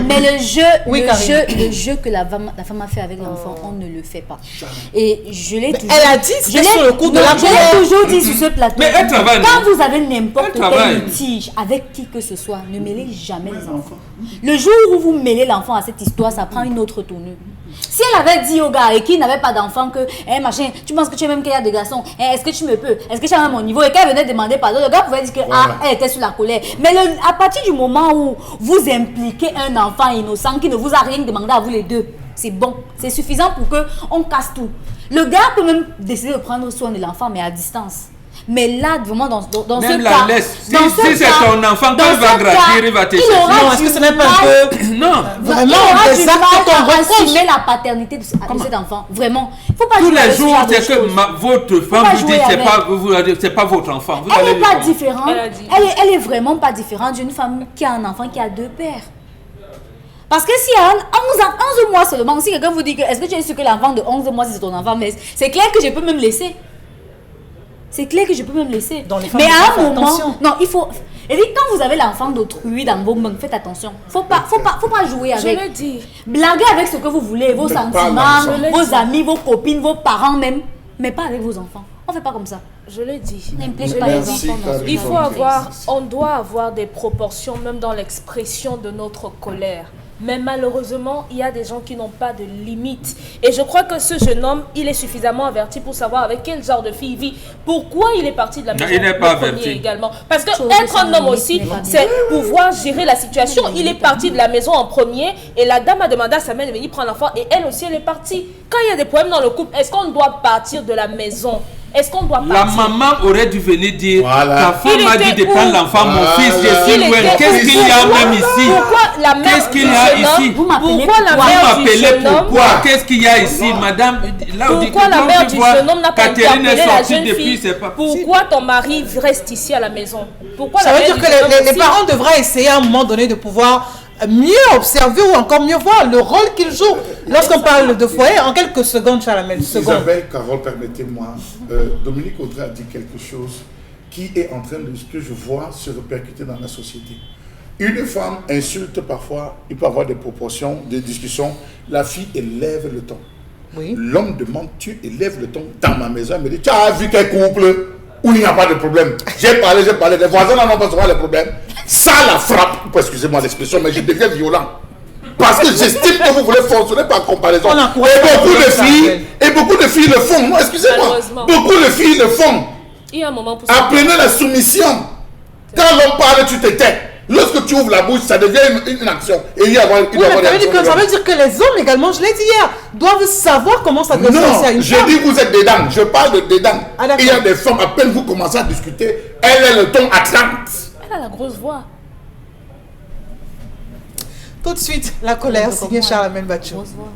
Mais le jeu, Oui, le jeu que la femme a fait avec l'enfant, on ne le fait pas. Et je l'ai toujours... Elle a dit, c'était sur le coup de la Je l'ai toujours dit sur ce plateau. Mais elle travaille, Quand non? vous avez n'importe Elle travaille. quel litige avec qui que ce soit, ne mêlez jamais les enfants. Le jour où vous mêlez l'enfant à cette histoire, ça prend une autre tournure. Si elle avait dit au gars et qu'il n'avait pas d'enfant que, machin, tu penses que tu es même qu'il y a des garçons, est-ce que tu me peux, est-ce que tu as mon niveau, et qu'elle venait demander pardon, le gars pouvait dire que elle était sous la colère. Mais à partir du moment où vous impliquez un enfant innocent qui ne vous a rien demandé à vous les deux, c'est bon, c'est suffisant pour que on casse tout. Le gars peut même décider de prendre soin de l'enfant, mais à distance. Mais là, vraiment, dans Même ce la cas... laisse. Si c'est ton enfant, quand il va grandir, il va te chercher. Non, est-ce que ce n'est pas un peu... Non. Vraiment, des des actes qu'on reproche. assumer la paternité de cet enfant. Vraiment. Il ne faut pas Tous jouer les avec ce jours, genre de c'est que choses. votre femme pas vous dit jouer que c'est pas votre enfant. Vous Elle allez n'est pas lui- différente. Elle a dit. Elle est vraiment pas différente d'une femme qui a un enfant qui a deux pères. Parce que si à 11 mois seulement, si quelqu'un vous dit que est-ce que tu es sûr que l'enfant de 11 mois c'est ton enfant, mais c'est clair que je peux même laisser. C'est clair que je peux même laisser. Dans les femmes, mais il faut à un faire moment, attention. non, il faut. Et puis quand vous avez l'enfant d'autrui dans vos mains, faites attention. Faut pas jouer Je avec. l'ai dit. Blaguez avec ce que vous voulez, vos Mais pas sentiments, l'enfant. vos amis, vos copines, vos parents même, mais pas avec vos enfants. On fait pas comme ça. Je l'ai dit. N'implique Je pas l'ai les Merci, enfants dans ce Karine. Il genre faut de avoir, choses. on doit avoir des proportions même dans l'expression de notre colère. Mais malheureusement, il y a des gens qui n'ont pas de limite. Et je crois que ce jeune homme, il est suffisamment averti pour savoir avec quel genre de fille il vit. Pourquoi il est parti de la Non, maison. il n'est pas le premier averti. également. Parce que Chose être sans un homme limite aussi, n'est pas bien. c'est pouvoir gérer la situation. Il est parti de la maison en premier et la dame a demandé à sa mère de venir prendre l'enfant et elle aussi, elle est partie. Quand il y a des problèmes dans le couple, est-ce qu'on doit partir de la maison? Est-ce qu'on doit La partir? maman aurait dû venir dire Voilà. ta femme Il m'a était dit de où? prendre l'enfant, mon Voilà. fils, je suis Il loin. était Qu'est-ce où? qu'il y a Pourquoi- même ici? Pourquoi la mère Qu'est-ce qu'il du y a jeune homme- ici? Vous m'appelez Pourquoi la pourquoi? Vous mère du m'appelez jeune homme pourquoi? Qu'est-ce qu'il y a ici, madame? Là, on dit Pourquoi que la quand mère tu du vois jeune homme n'a pas Catherine interpellé est la sortie jeune depuis, fille? c'est pas Pourquoi ton mari reste ici à la maison? Pourquoi Ça la veut mère dire du que jeune homme les aussi- parents devraient essayer à un moment donné de pouvoir mieux observer ou encore mieux voir le rôle qu'ils jouent. Lorsqu'on parle de foyer, en quelques secondes, Chalamel, secondes. Isabelle, Carole, permettez-moi. Dominique Audrey a dit quelque chose qui est en train de, ce que je vois, se répercuter dans la société. Une femme insulte parfois, il peut avoir des proportions, des discussions. La fille élève le ton. Oui. L'homme demande, tu élèves le ton dans ma maison. Elle me dit, tu as vu quel couple où il n'y a pas de problème. J'ai parlé. Les voisins n'en ont pas souvent les problèmes. Ça la frappe. Excusez-moi l'expression, mais je deviens violent. Parce que j'estime que vous voulez fonctionner par comparaison. On encourage Et beaucoup de filles le font. Non, excusez-moi. Malheureusement. Beaucoup de filles le font. Il y a un moment pour ça. Apprenez la soumission. Quand l'homme parle, tu te tais. Lorsque tu ouvres la bouche, ça devient une action. Et il doit y avoir, Oui, mais ça veut dire que les hommes également, je l'ai dit hier, doivent savoir comment ça doit se passer à Non, une je femme. dis vous êtes des dames. Je parle de des dames. Ah, d'accord. Il y a des femmes, à peine vous commencez à discuter, elle est le ton à 30. Elle a la grosse voix. Tout de suite, la colère, signé Charlemagne Batchou. Grosse voix.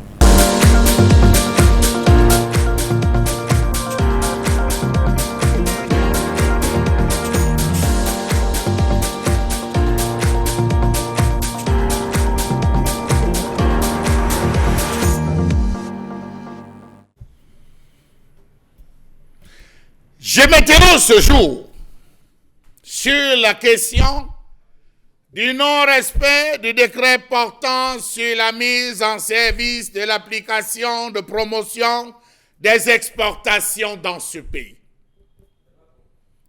Je m'interroge ce jour sur la question du non-respect du décret portant sur la mise en service de l'application de promotion des exportations dans ce pays.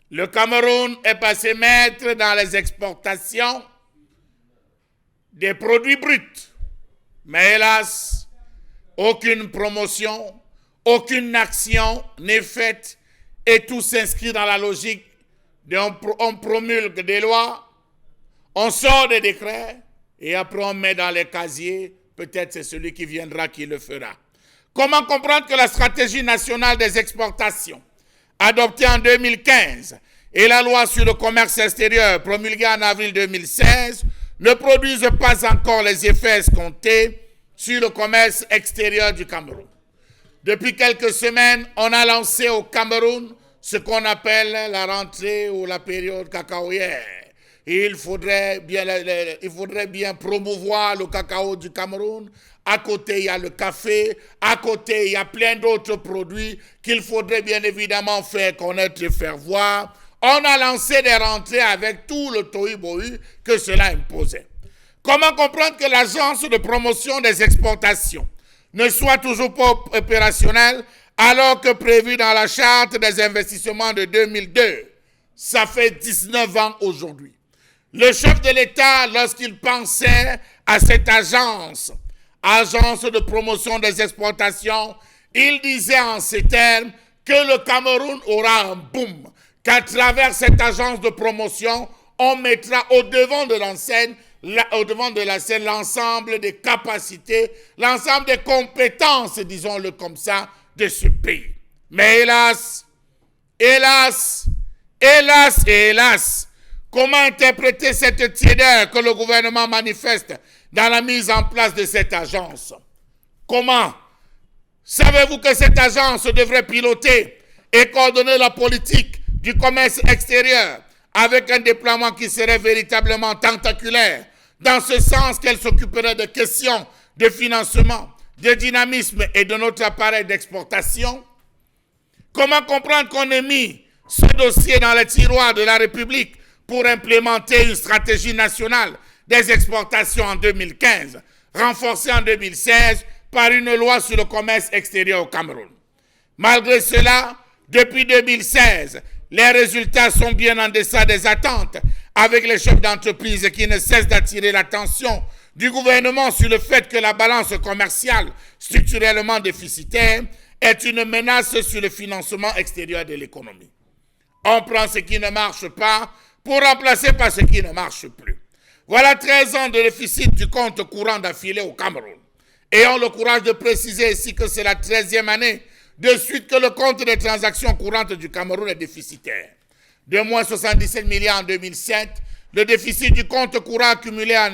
Le Cameroun est passé maître dans les exportations des produits bruts. Mais hélas, aucune promotion, aucune action n'est faite et tout s'inscrit dans la logique on promulgue des lois, on sort des décrets et après on met dans les casiers, peut-être c'est celui qui viendra qui le fera. Comment comprendre que la stratégie nationale des exportations, adoptée en 2015, et la loi sur le commerce extérieur, promulguée en avril 2016, ne produisent pas encore les effets escomptés sur le commerce extérieur du Cameroun? Depuis quelques semaines, on a lancé au Cameroun ce qu'on appelle la rentrée ou la période cacaoyère, il faudrait bien promouvoir le cacao du Cameroun. À côté, il y a le café. À côté, il y a plein d'autres produits qu'il faudrait bien évidemment faire connaître et faire voir. On a lancé des rentrées avec tout le tohu-bohu que cela imposait. Comment comprendre que l'agence de promotion des exportations ne soit toujours pas opérationnelle alors que prévu dans la charte des investissements de 2002? Ça fait 19 ans aujourd'hui. Le chef de l'État, lorsqu'il pensait à cette agence de promotion des exportations, il disait en ces termes que le Cameroun aura un boom, qu'à travers cette agence de promotion, on mettra au devant de la scène l'ensemble des capacités, l'ensemble des compétences, disons-le comme ça, de ce pays. Mais hélas, comment interpréter cette tiédeur que le gouvernement manifeste dans la mise en place de cette agence? Comment? Savez-vous que cette agence devrait piloter et coordonner la politique du commerce extérieur avec un déploiement qui serait véritablement tentaculaire, dans ce sens qu'elle s'occuperait de questions de financement, de dynamisme et de notre appareil d'exportation? Comment comprendre qu'on ait mis ce dossier dans les tiroirs de la République pour implémenter une stratégie nationale des exportations en 2015, renforcée en 2016 par une loi sur le commerce extérieur au Cameroun? Malgré cela, depuis 2016, les résultats sont bien en deçà des attentes, avec les chefs d'entreprise qui ne cessent d'attirer l'attention du gouvernement sur le fait que la balance commerciale structurellement déficitaire est une menace sur le financement extérieur de l'économie. On prend ce qui ne marche pas pour remplacer par ce qui ne marche plus. Voilà 13 ans de déficit du compte courant d'affilée au Cameroun. Ayons le courage de préciser ici que c'est la 13e année de suite que le compte des transactions courantes du Cameroun est déficitaire. De moins 77 milliards en 2007, le déficit du compte courant accumulé à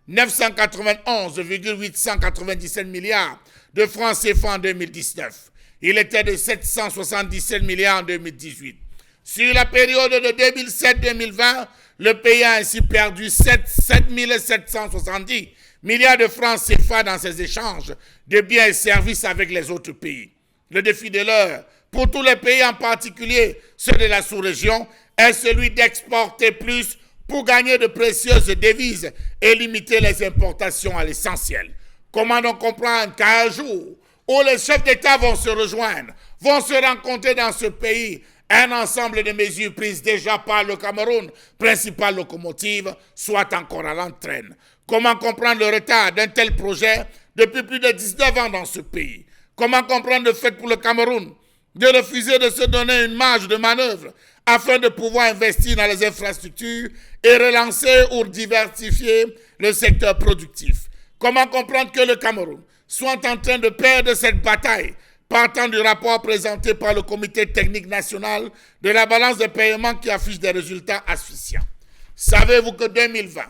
991,897 milliards de francs CFA en 2019. Il était de 777 milliards en 2018. Sur la période de 2007-2020, le pays a ainsi perdu 7 770 milliards de francs CFA dans ses échanges de biens et services avec les autres pays. Le défi de l'heure, pour tous les pays, en particulier ceux de la sous-région, est celui d'exporter plus pour gagner de précieuses devises et limiter les importations à l'essentiel. Comment donc comprendre qu'à un jour où les chefs d'État vont se rejoindre, vont se rencontrer dans ce pays, un ensemble de mesures prises déjà par le Cameroun, principale locomotive, soit encore à l'entraîne? Comment comprendre le retard d'un tel projet depuis plus de 19 ans dans ce pays? Comment comprendre le fait pour le Cameroun de refuser de se donner une marge de manœuvre afin de pouvoir investir dans les infrastructures et relancer ou diversifier le secteur productif? Comment comprendre que le Cameroun soit en train de perdre cette bataille partant du rapport présenté par le Comité technique national de la balance des paiements qui affiche des résultats asphyxiants? Savez-vous que 2020,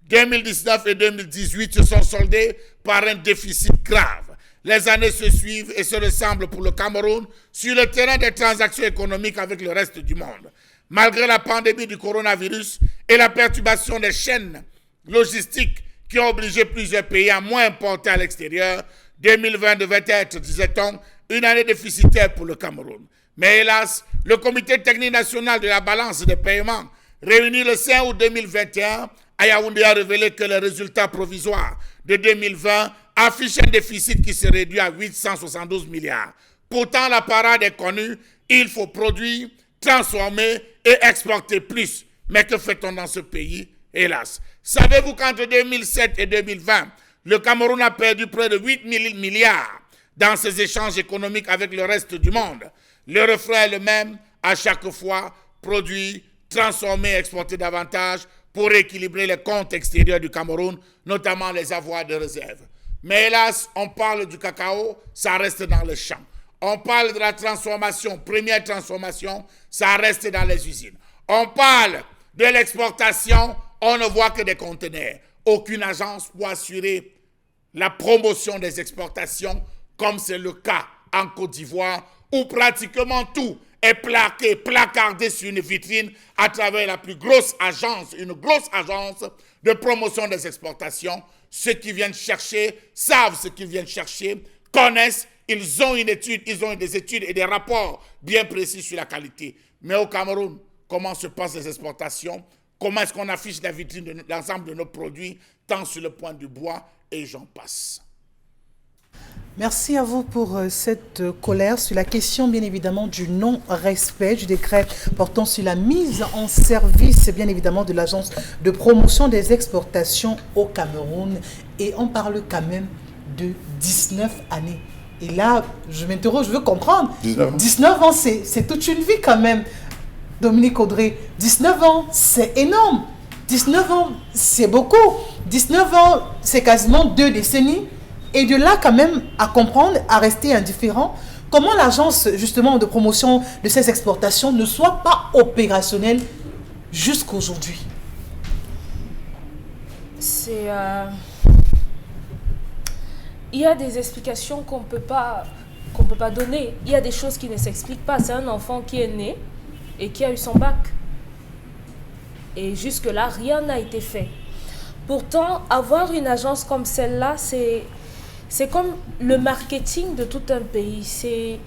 2019 et 2018 se sont soldés par un déficit grave? Les années se suivent et se ressemblent pour le Cameroun sur le terrain des transactions économiques avec le reste du monde. Malgré la pandémie du coronavirus et la perturbation des chaînes logistiques qui ont obligé plusieurs pays à moins importer à l'extérieur, 2020 devait être, disait-on, une année déficitaire pour le Cameroun. Mais hélas, le Comité technique national de la balance des paiements, réuni le 5 août 2021, à Yaoundé, a révélé que les résultats provisoires de 2020 affichent un déficit qui se réduit à 872 milliards. Pourtant, la parade est connue, il faut produire, transformer et exporter plus. Mais que fait-on dans ce pays? Hélas. Savez-vous qu'entre 2007 et 2020, le Cameroun a perdu près de 8 000 milliards dans ses échanges économiques avec le reste du monde? Le refrain est le même, à chaque fois, produire, transformer, exporter davantage pour équilibrer les comptes extérieurs du Cameroun, notamment les avoirs de réserve. Mais hélas, on parle du cacao, ça reste dans les champs. On parle de la transformation, première transformation, ça reste dans les usines. On parle de l'exportation, on ne voit que des conteneurs. Aucune agence pour assurer la promotion des exportations, comme c'est le cas en Côte d'Ivoire, où pratiquement tout est placardé sur une vitrine à travers la plus grosse agence, une grosse agence de promotion des exportations. Ceux qui viennent chercher savent ce qu'ils viennent chercher, connaissent, ils ont une étude, ils ont des études et des rapports bien précis sur la qualité. Mais au Cameroun, comment se passent les exportations? Comment est-ce qu'on affiche la vitrine de l'ensemble de nos produits, tant sur le point du bois et j'en passe. Merci à vous pour cette colère sur la question, bien évidemment, du non-respect du décret portant sur la mise en service, bien évidemment, de l'Agence de promotion des exportations au Cameroun. Et on parle quand même de 19 années. Et là, je m'interroge, je veux comprendre. 19 ans, c'est toute une vie quand même. Dominique Audrey, 19 ans, c'est énorme. 19 ans, c'est beaucoup. 19 ans, c'est quasiment 2 décennies. Et de là, quand même, à comprendre, à rester indifférent, comment l'agence, justement, de promotion de ces exportations ne soit pas opérationnelle jusqu'aujourd'hui? Il y a des explications qu'on peut pas donner. Il y a des choses qui ne s'expliquent pas. C'est un enfant qui est né et qui a eu son bac. Et jusque-là, rien n'a été fait. Pourtant, avoir une agence comme celle-là, c'est comme le marketing de tout un pays. C'est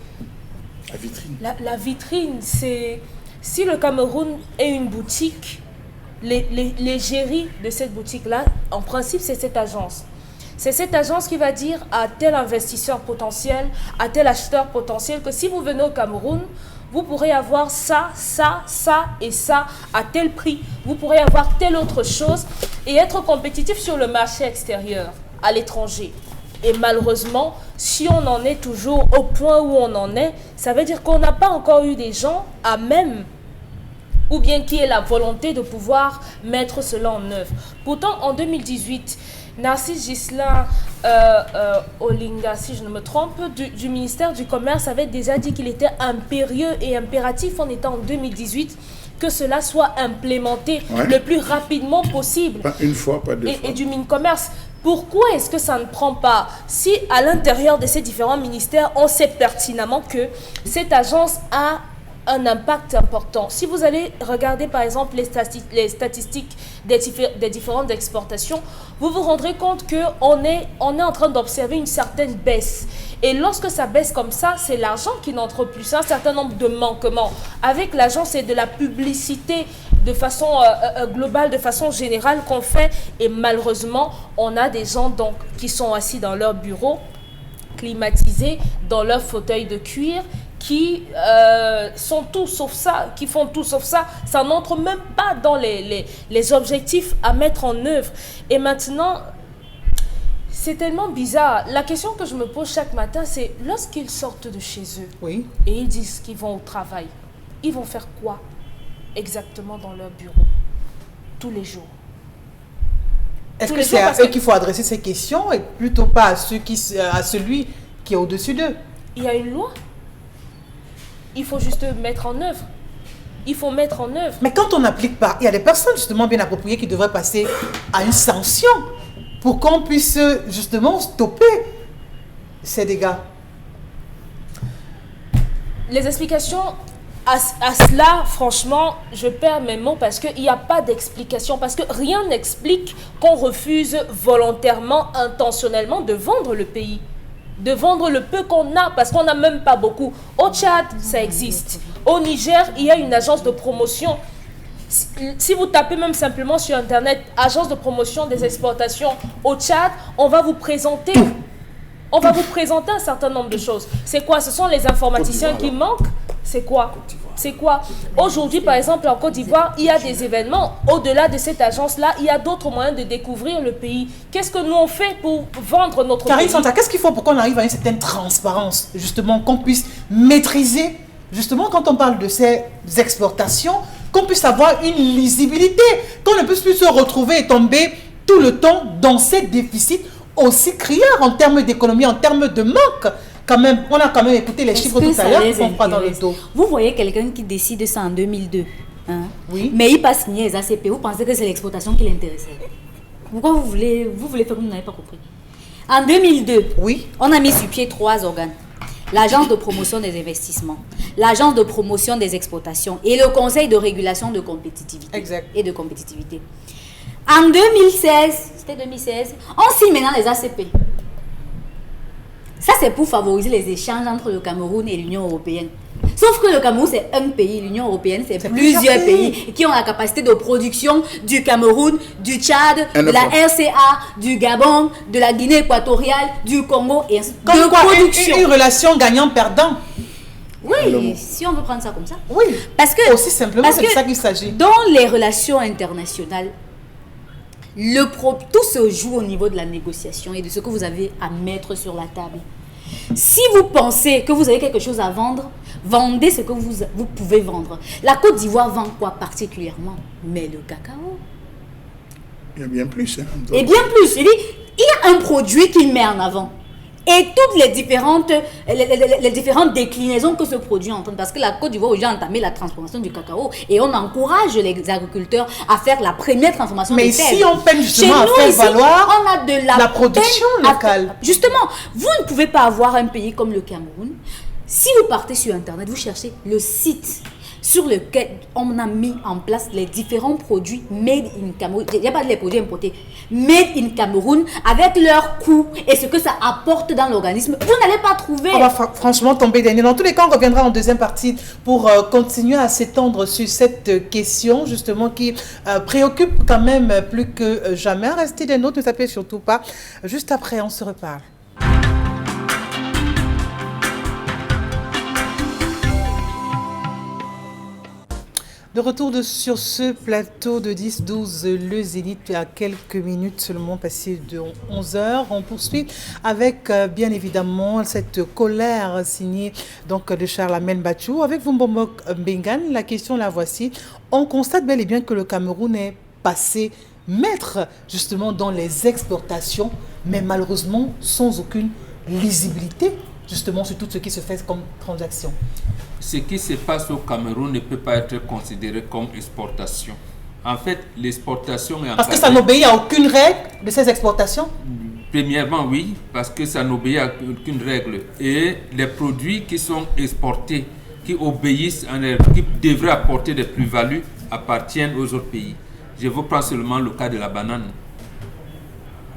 la vitrine. La vitrine, c'est... Si le Cameroun est une boutique, l'égérie de cette boutique-là, en principe, c'est cette agence. C'est cette agence qui va dire à tel investisseur potentiel, à tel acheteur potentiel, que si vous venez au Cameroun, vous pourrez avoir ça, ça, ça et ça à tel prix. Vous pourrez avoir telle autre chose et être compétitif sur le marché extérieur, à l'étranger. Et malheureusement, si on en est toujours au point où on en est, ça veut dire qu'on n'a pas encore eu des gens à même, ou bien qui aient la volonté de pouvoir mettre cela en œuvre. Pourtant, en 2018, Narcisse Ghislain Olinga, si je ne me trompe, du ministère du Commerce avait déjà dit qu'il était impérieux et impératif, en étant en 2018, que cela soit implémenté le plus rapidement possible. Pas une fois, pas deux fois. Et du Commerce. Pourquoi est-ce que ça ne prend pas? Si à l'intérieur de ces différents ministères, on sait pertinemment que cette agence a un impact important. Si vous allez regarder par exemple les statistiques des différentes exportations, vous vous rendrez compte qu'on est en train d'observer une certaine baisse. Et lorsque ça baisse comme ça, c'est l'argent qui n'entre plus. C'est un certain nombre de manquements. Avec l'agence, c'est de la publicité de façon globale, de façon générale qu'on fait. Et malheureusement, on a des gens donc, qui sont assis dans leur bureau, climatisés, dans leur fauteuil de cuir, qui sont tout sauf ça, qui font tout sauf ça. Ça n'entre même pas dans les objectifs à mettre en œuvre. Et maintenant, c'est tellement bizarre. La question que je me pose chaque matin, c'est lorsqu'ils sortent de chez eux et ils disent qu'ils vont au travail, ils vont faire quoi exactement dans leur bureau tous les jours? Est-ce que c'est à eux qu'il faut adresser ces questions et plutôt pas à celui qui est au-dessus d'eux? Il y a une loi. Il faut juste mettre en œuvre. Il faut mettre en œuvre. Mais quand on n'applique pas, il y a des personnes justement bien appropriées qui devraient passer à une sanction pour qu'on puisse justement stopper ces dégâts. Les explications à cela, franchement, je perds mes mots parce qu'il n'y a pas d'explication. Parce que rien n'explique qu'on refuse volontairement, intentionnellement de vendre le pays. De vendre le peu qu'on a, parce qu'on n'a même pas beaucoup. Au Tchad, ça existe. Au Niger, il y a une agence de promotion. Si vous tapez même simplement sur Internet, agence de promotion des exportations au Tchad, on va vous présenter. On va vous présenter un certain nombre de choses. C'est quoi? Ce sont les informaticiens qui manquent? C'est quoi? C'est quoi? Aujourd'hui, par exemple, en Côte d'Ivoire, il y a des événements. Au-delà de cette agence-là, il y a d'autres moyens de découvrir le pays. Qu'est-ce que nous on fait pour vendre notre pays? Karine Santa, qu'est-ce qu'il faut pour qu'on arrive à une certaine transparence, justement, qu'on puisse maîtriser, justement, quand on parle de ces exportations, qu'on puisse avoir une lisibilité, qu'on ne puisse plus se retrouver et tomber tout le temps dans ces déficits aussi criards en termes d'économie, en termes de manque. Quand même, on a quand même écouté les chiffres tout à l'heure qui sont pas dans le dos. Vous voyez quelqu'un qui décide ça en 2002, hein? Oui. Mais il passe signer les ACP, vous pensez que c'est l'exportation qui l'intéressait? Pourquoi vous voulez faire comme vous n'avez pas compris? En 2002, oui, on a mis sur pied 3 organes. l'Agence de promotion des investissements, l'Agence de promotion des exportations et le Conseil de régulation de compétitivité et de compétitivité. En 2016, c'était 2016, on signe maintenant les ACP. Ça, c'est pour favoriser les échanges entre le Cameroun et l'Union européenne. Sauf que le Cameroun, c'est un pays, l'Union européenne, c'est plusieurs pays qui ont la capacité de production du Cameroun, du Tchad, de la RCA, du Gabon, de la Guinée équatoriale, du Congo et ainsi de suite. Comme quoi, une relation gagnant-perdant. Oui, si on veut prendre ça comme ça. Oui, parce que, aussi simplement, c'est de ça qu'il s'agit. Dans les relations internationales, tout se joue au niveau de la négociation et de ce que vous avez à mettre sur la table. Si vous pensez que vous avez quelque chose à vendre, vendez ce que vous pouvez vendre. La Côte d'Ivoire vend quoi particulièrement? Mais le cacao. Il y a bien plus. Hein, et bien plus. Il y a un produit qu'il met en avant. Et toutes les différentes déclinaisons que ce produit entraîne. Parce que la Côte d'Ivoire aujourd'hui a entamé la transformation du cacao. Et on encourage les agriculteurs à faire la première transformation des terres. Mais si on peine justement à faire valoir on a de la production locale. Justement, vous ne pouvez pas avoir un pays comme le Cameroun. Si vous partez sur Internet, vous cherchez le site sur lequel on a mis en place les différents produits made in Cameroun. Il n'y a pas les produits importés. Made in Cameroun, avec leurs coûts et ce que ça apporte dans l'organisme, vous n'allez pas trouver. On va franchement tomber dernier. Dans tous les cas, on reviendra en deuxième partie pour continuer à s'étendre sur cette question, justement, qui préoccupe quand même plus que jamais. Restez des nôtres, ne tapez surtout pas. Juste après, on se reparle. De retour sur ce plateau de 10-12, le Zénith à quelques minutes seulement passées de 11h. On poursuit avec bien évidemment cette colère signée donc, de Charles Amel Bachou. Avec Vumbomok Mbengan, la question la voici. On constate bel et bien que le Cameroun est passé maître justement dans les exportations, mais malheureusement sans aucune lisibilité justement sur tout ce qui se fait comme transaction. Ce qui se passe au Cameroun ne peut pas être considéré comme exportation. En fait, l'exportation est encadrée. Parce que ça n'obéit à aucune règle de ces exportations? Premièrement, oui, parce que ça n'obéit à aucune règle. Et les produits qui sont exportés, qui obéissent, qui devraient apporter des plus-values, appartiennent aux autres pays. Je vous prends seulement le cas de la banane.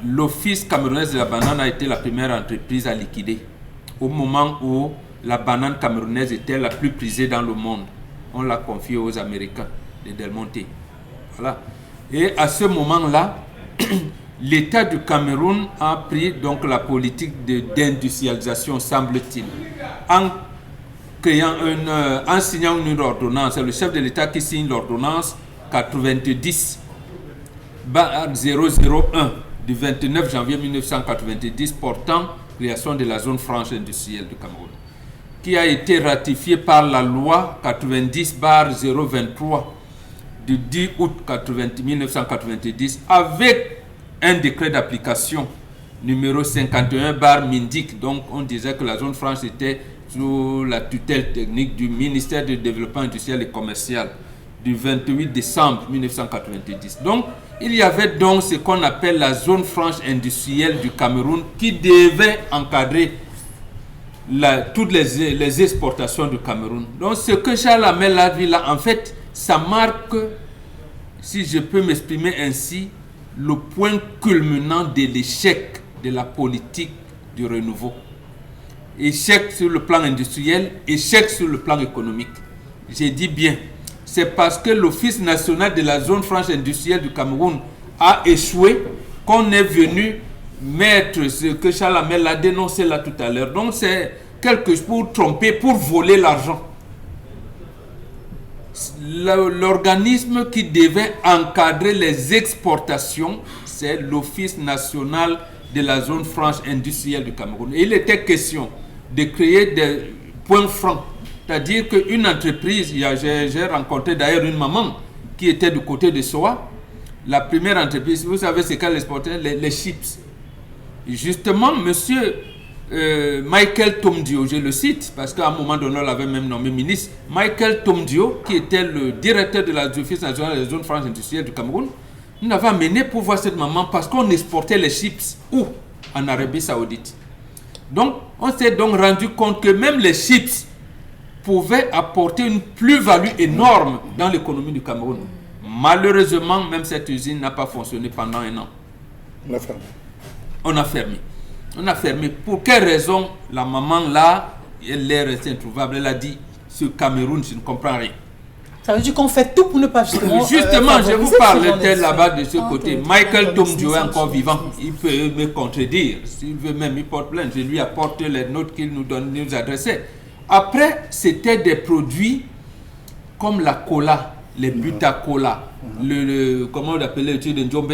L'Office camerounais de la banane a été la première entreprise à liquider. Au moment où la banane camerounaise était la plus prisée dans le monde. On l'a confiée aux Américains, les Del Monte. Voilà. Et à ce moment-là, l'État du Cameroun a pris donc la politique d'industrialisation, semble-t-il, en signant une ordonnance. C'est le chef de l'État qui signe l'ordonnance 90/001 du 29 janvier 1990 portant création de la zone franche industrielle du Cameroun, qui a été ratifié par la loi 90/023 du 10 août 1990 avec un décret d'application numéro 51/Mindic. Donc on disait que la zone franche était sous la tutelle technique du ministère du Développement industriel et commercial du 28 décembre 1990. Donc il y avait donc ce qu'on appelle la zone franche industrielle du Cameroun qui devait encadrer toutes les exportations du Cameroun. Donc ce que Charles Amel a vu là, en fait, ça marque, si je peux m'exprimer ainsi, le point culminant de l'échec de la politique du renouveau. Échec sur le plan industriel, échec sur le plan économique. J'ai dit bien, c'est parce que l'Office national de la zone franche industrielle du Cameroun a échoué qu'on est venu mettre ce que Charles Amel a dénoncé là tout à l'heure. Donc c'est quelque chose pour tromper, pour voler l'argent. L'organisme qui devait encadrer les exportations, c'est l'Office national de la zone franche industrielle du Cameroun. Et il était question de créer des points francs. C'est-à-dire qu'une entreprise, j'ai rencontré d'ailleurs une maman qui était du côté de Soa. La première entreprise, vous savez ce qu'elle exportait? Les chips. Justement, monsieur Michael Tomdio, je le cite, parce qu'à un moment donné, on l'avait même nommé ministre. Michael Tomdio, qui était le directeur de l'Office national de la zone franche industrielle du Cameroun, nous l'avait amené pour voir cette maman parce qu'on exportait les chips. Où? En Arabie Saoudite. Donc, on s'est donc rendu compte que même les chips pouvaient apporter une plus-value énorme dans l'économie du Cameroun. Malheureusement, même cette usine n'a pas fonctionné pendant 1 an. On a fermé. On a fermé. On a fermé. Pour quelle raison? La maman là, elle est restée introuvable. Elle a dit, ce Cameroun, je ne comprends rien. Ça veut dire qu'on fait tout pour ne pas justement... Justement, je vous parlais là-bas de ce côté. ok. Michael Tomdio est encore vivant. Il peut me contredire. S'il veut même, il porte plainte. Je lui apporte les notes qu'il nous adressait. Après, c'était des produits comme la cola, les Butacola, comment on appelait le truc de Njombe,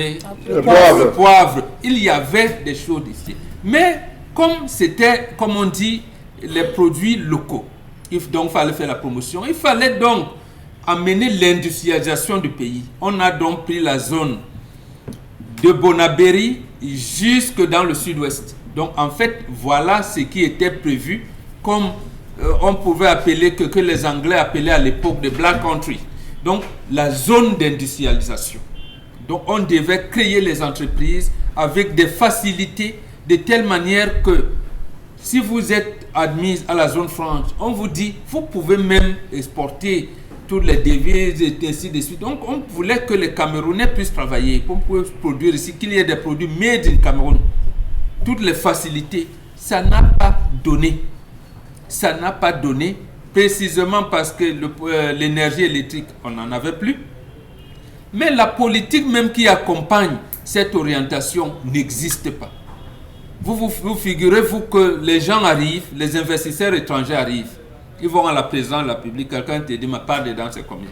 le poivre. Il y avait des choses ici. Mais comme c'était, comme on dit, les produits locaux, donc il fallait faire la promotion. Il fallait donc amener l'industrialisation du pays. On a donc pris la zone de Bonaberi jusque dans le sud-ouest. Donc en fait, voilà ce qui était prévu comme on pouvait appeler, que les Anglais appelaient à l'époque de Black Country. Donc la zone d'industrialisation. Donc on devait créer les entreprises avec des facilités de telle manière que si vous êtes admise à la zone franche, on vous dit, vous pouvez même exporter toutes les devises et ainsi de suite. Donc on voulait que les Camerounais puissent travailler, qu'on puisse produire ici, qu'il y ait des produits made in Cameroun. Toutes les facilités, ça n'a pas donné. Ça n'a pas donné, précisément parce que l'énergie électrique, on n'en avait plus. Mais la politique même qui accompagne cette orientation n'existe pas. Vous figurez-vous que les gens arrivent, les investisseurs étrangers arrivent, ils vont à la présidence de la République, quelqu'un te dit, ma part dedans c'est combien?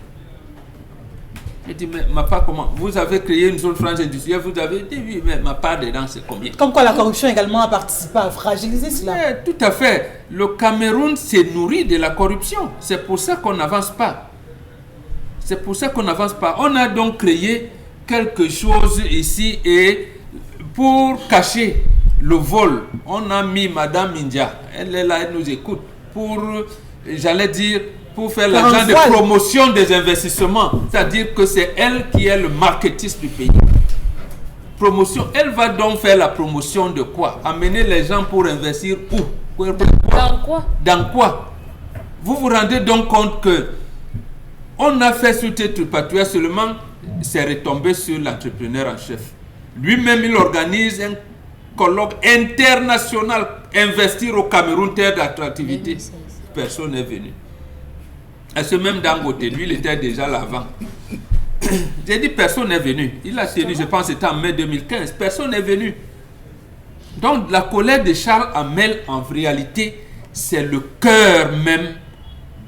Je dis, mais ma part comment? Vous avez créé une zone franche industrielle, vous avez dit, oui, mais ma part dedans c'est combien? Comme quoi la corruption également a participé à fragiliser cela. Mais, tout à fait. Le Cameroun s'est nourri de la corruption. C'est pour ça qu'on n'avance pas. C'est pour ça qu'on n'avance pas. On a donc créé quelque chose ici et pour cacher le vol, on a mis Madame India. Elle est là, elle nous écoute. Pour, j'allais dire, pour faire l'argent de promotion des investissements. C'est-à-dire que c'est elle qui est le marketiste du pays. Promotion. Elle va donc faire la promotion de quoi? Amener les gens pour investir où? Dans quoi? Dans quoi? Vous vous rendez donc compte que on a fait sous titre patois seulement, c'est retombé sur l'entrepreneur en chef. Lui-même, il organise un colloque international, investir au Cameroun, terre d'attractivité. Personne n'est venu. Et ce même Dangote, lui, il était déjà là avant. J'ai dit personne n'est venu. Il a tenu, je pense, c'était en mai 2015. Personne n'est venu. Donc la colère de Charles Hamel, en réalité, c'est le cœur même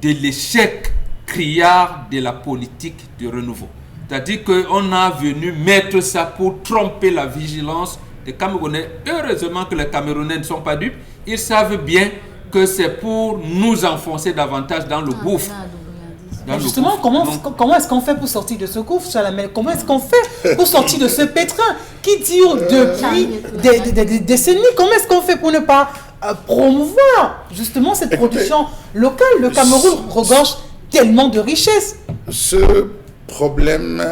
de l'échec criard de la politique de renouveau. C'est-à-dire qu'on a venu mettre ça pour tromper la vigilance des Camerounais. Heureusement que les Camerounais ne sont pas dupes. Ils savent bien que c'est pour nous enfoncer davantage dans le gouffre. Justement, comment est-ce qu'on fait pour sortir de ce gouffre, Chalamel? Comment est-ce qu'on fait pour sortir de ce pétrin qui dure depuis des décennies? Comment est-ce qu'on fait pour ne pas promouvoir justement cette production locale? Le Cameroun regorge tellement de richesses. Ce problème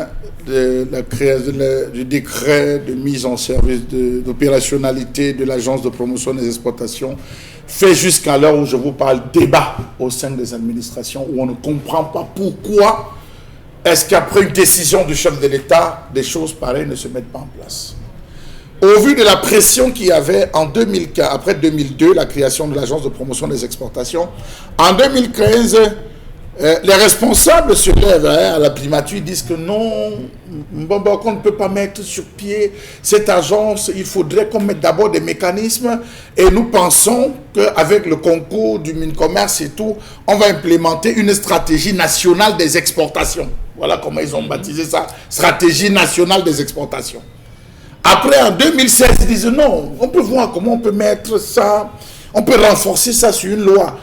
de la création du décret de mise en service d'opérationnalité de l'agence de promotion des exportations fait jusqu'à l'heure où je vous parle débat au sein des administrations où on ne comprend pas pourquoi est-ce qu'après une décision du chef de l'État, des choses pareilles ne se mettent pas en place. Au vu de la pression qu'il y avait en 2015, après 2002, la création de l'agence de promotion des exportations, en 2015, les responsables se lèvent à la primature, disent que non, qu'on ne peut pas mettre sur pied cette agence, il faudrait qu'on mette d'abord des mécanismes et nous pensons qu'avec le concours du Mincommerce et tout, on va implémenter une stratégie nationale des exportations. Voilà comment ils ont baptisé ça, stratégie nationale des exportations. Après, en 2016, ils disent non, on peut voir comment on peut mettre ça. On peut renforcer ça sur une loi.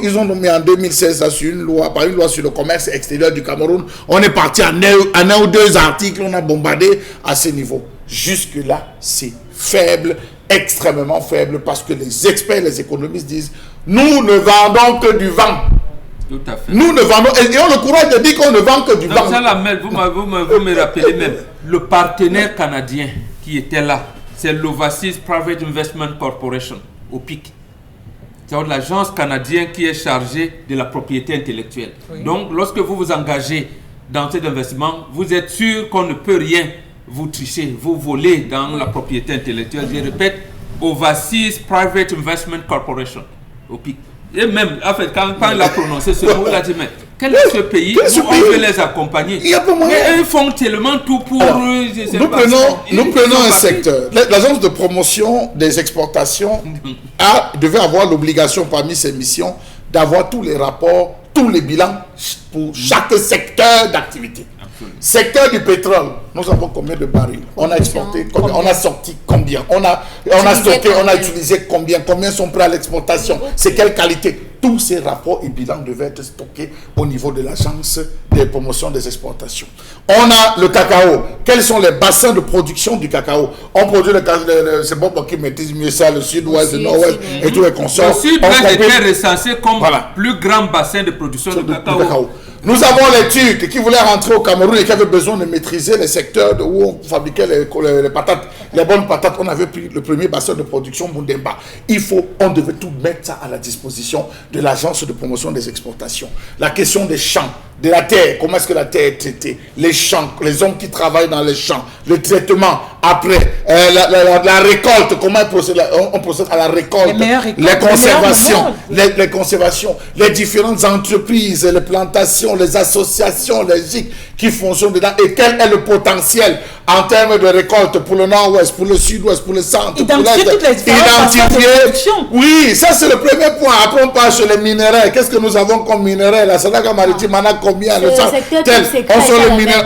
Ils ont nommé en 2016 ça sur une loi, par une loi sur le commerce extérieur du Cameroun. On est parti en un ou deux articles, on a bombardé à ce niveau. Jusque-là, c'est faible, extrêmement faible, parce que les experts, les économistes disent, nous ne vendons que du vent. Tout à fait. Nous ne vendons, et on a le courage de dire qu'on ne vend que du vent. Vous me rappelez même, le partenaire canadien qui était là, c'est l'Overseas Private Investment Corporation, au PIC. C'est l'agence canadienne qui est chargée de la propriété intellectuelle. Oui. Donc, lorsque vous vous engagez dans cet investissement, vous êtes sûr qu'on ne peut rien vous tricher, vous voler dans la propriété intellectuelle. Je répète, Overseas Private Investment Corporation, OPIC. Et même, en fait, quand il a prononcé ce mot, il a dit, mais quel est ce pays où on veut les accompagner? Il y a pas moyen. Mais ils font tellement tout pour... Alors, nous prenons un secteur. L'agence de promotion des exportations devait avoir l'obligation parmi ses missions d'avoir tous les rapports, tous les bilans pour chaque secteur d'activité. Secteur du pétrole, nous avons combien de barils? On a exporté combien? On a sorti combien? On a stocké, on a utilisé combien? Combien sont prêts à l'exportation? C'est quelle qualité? Tous ces rapports et bilans devaient être stockés au niveau de l'agence de promotion des exportations. On a le cacao. Quels sont les bassins de production du cacao? On produit le cacao, c'est bon pour qui maîtrise mieux ça, le sud-ouest, le nord-ouest et tous les consorts. Le sud-ouest était recensé comme plus grand bassin de production de cacao. Nous avons les Turcs qui voulaient rentrer au Cameroun et qui avaient besoin de maîtriser les secteurs où on fabriquait les patates, les bonnes patates. On avait pris le premier bassin de production, Mundemba. On devait tout mettre ça à la disposition de l'agence de promotion des exportations. La question des champs, de la terre, comment est-ce que la terre est traitée, les champs, les hommes qui travaillent dans les champs, le traitement après, la récolte, comment on procède à la récolte, les conservations, les différentes entreprises, les plantations, les associations, les GIC qui fonctionnent dedans et quel est le potentiel en termes de récolte pour le nord-ouest, pour le sud-ouest, pour le centre, identifier toutes les différentes oui, ça c'est le premier point. Après on passe sur les minéraux. Qu'est-ce que nous avons comme minéraux? La Sadaka maritime en a combien?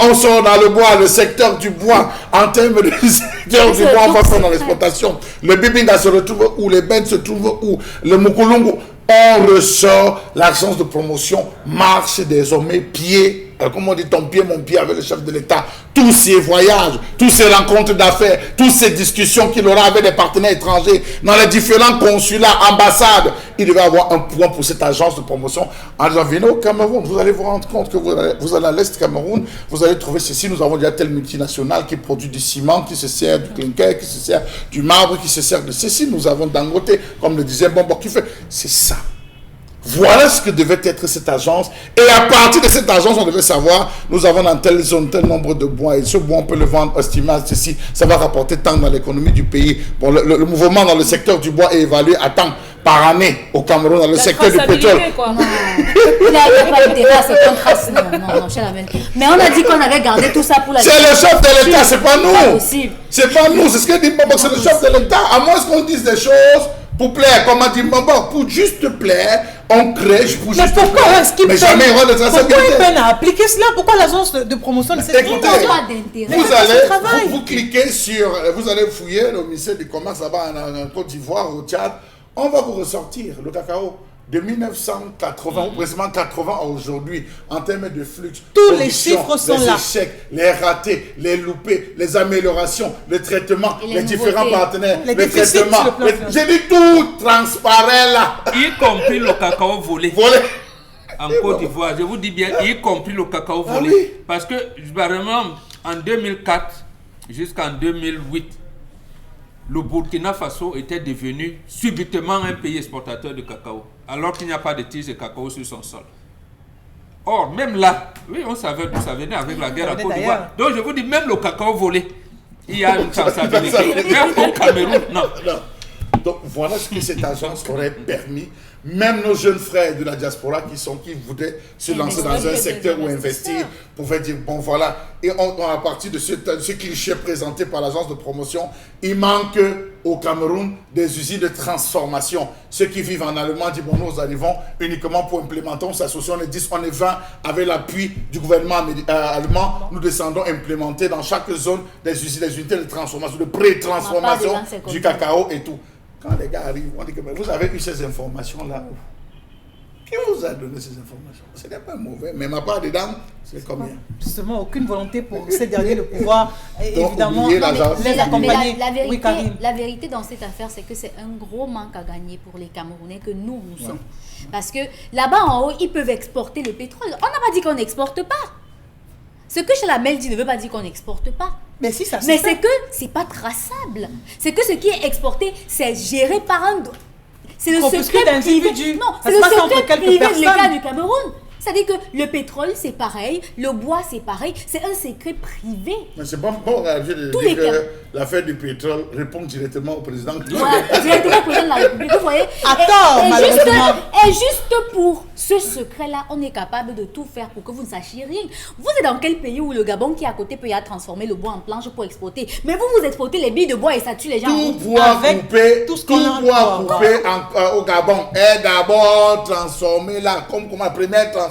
On sort dans le bois, le secteur du bois en termes de secteur du bois, on va faire dans l'exploitation. Le bibinga se retrouve où? Les bennes se trouvent où? Le mukulungu. On ressort, l'agence de promotion marche désormais pied, comme on dit, ton pied, mon pied avec le chef de l'État. Tous ces voyages, toutes ces rencontres d'affaires, toutes ces discussions qu'il aura avec des partenaires étrangers, dans les différents consulats, ambassades, il devait avoir un point pour cette agence de promotion. En disant, venez au Cameroun, vous allez vous rendre compte que vous allez à l'Est Cameroun, vous allez trouver ceci, nous avons déjà telle multinationale qui produit du ciment, qui se sert du clinker, qui se sert du marbre, qui se sert de ceci. Nous avons Dangote, comme le disait Bombo, qui fait. C'est ça. Voilà ce que devait être cette agence. Et à partir de cette agence, on devait savoir, nous avons dans telle zone tel nombre de bois. Et ce bois, on peut le vendre, estimer ceci. Ça va rapporter tant dans l'économie du pays. Bon, le mouvement dans le secteur du bois est évalué à tant par année au Cameroun, dans le secteur du pétrole. Quoi. Non, il n'a pas intérêt à cette trace. Non, chez la même. Mais on a dit qu'on avait gardé tout ça pour la... C'est le chef de l'État, c'est pas nous. C'est pas nous, c'est ce que dit Bobo, c'est le chef de l'État. À moins qu'on dise des choses pour plaire, comme a dit Bobo, pour juste plaire. On crèche pour juste... Mais pourquoi est-ce qu'il peine à appliquer cela? Pourquoi l'agence de promotion de cette vous cliquez sur... Vous allez fouiller le ministère du Commerce là-bas en Côte d'Ivoire, au Tchad. On va vous ressortir le cacao de 1980, ou précisément 80 à aujourd'hui, en termes de flux. Tous les chiffres sont là. Les échecs, les ratés, les loupés, les améliorations, le traitement, les différents partenaires, le traitement. J'ai dit tout transparaît là. Y compris le cacao volé. En Côte d'Ivoire, je vous dis bien, y compris le cacao volé. Oui. Parce que, vraiment, en 2004 jusqu'en 2008, le Burkina Faso était devenu subitement un pays exportateur de cacao, alors qu'il n'y a pas de tiges de cacao sur son sol. Or, même là, oui, on savait d'où ça venait avec la guerre à Côte d'Ivoire. Donc, je vous dis, même le cacao volé, il y a une traçabilité. Même au Cameroun, non. Donc, voilà ce que cette agence aurait permis. Même nos jeunes frères de la diaspora qui voudraient se lancer dans un secteur ou investir, pouvaient dire, bon voilà. Et à partir de ce cliché présenté par l'agence de promotion, il manque au Cameroun des usines de transformation. Ceux qui vivent en Allemagne disent, bon, nous arrivons uniquement pour implémenter, on s'associe, on est 10, on est 20, avec l'appui du gouvernement allemand, nous descendons implémenter dans chaque zone des unités de transformation, de pré-transformation du cacao et tout. Quand les gars arrivent, on dit que vous avez eu ces informations-là. Qui vous a donné ces informations? Ce n'est pas mauvais, mais ma part dedans, c'est combien? Justement, aucune volonté pour ces derniers de pouvoir, évidemment, les accompagner. La vérité dans cette affaire, c'est que c'est un gros manque à gagner pour les Camerounais que nous sommes. Parce que là-bas en haut, ils peuvent exporter le pétrole. On n'a pas dit qu'on n'exporte pas. Ce que Chalamel dit ne veut pas dire qu'on n'exporte pas. Mais si, ça c'est que c'est pas traçable. C'est que ce qui est exporté, c'est géré par un... C'est le Groupuscule secret privé. d'individus. Non, Ça c'est se le passe entre secret quelques privé de l'État personnes. du Cameroun. C'est-à-dire que le pétrole, c'est pareil, le bois, c'est pareil. C'est un secret privé. Mais c'est pas bon réagir de Tous dire les que cas. l'affaire du pétrole répond directement au président. Voilà, directement au président de la République. Vous voyez, malheureusement. Et juste pour ce secret-là, on est capable de tout faire pour que vous ne sachiez rien. Vous êtes dans quel pays où le Gabon qui est à côté peut y aller transformer le bois en planche pour exporter? Mais vous exportez les billes de bois et ça tue les gens. Tout bois Avec coupé, tout ce qu'on a au Gabon est d'abord transformé là, comme la première transformation,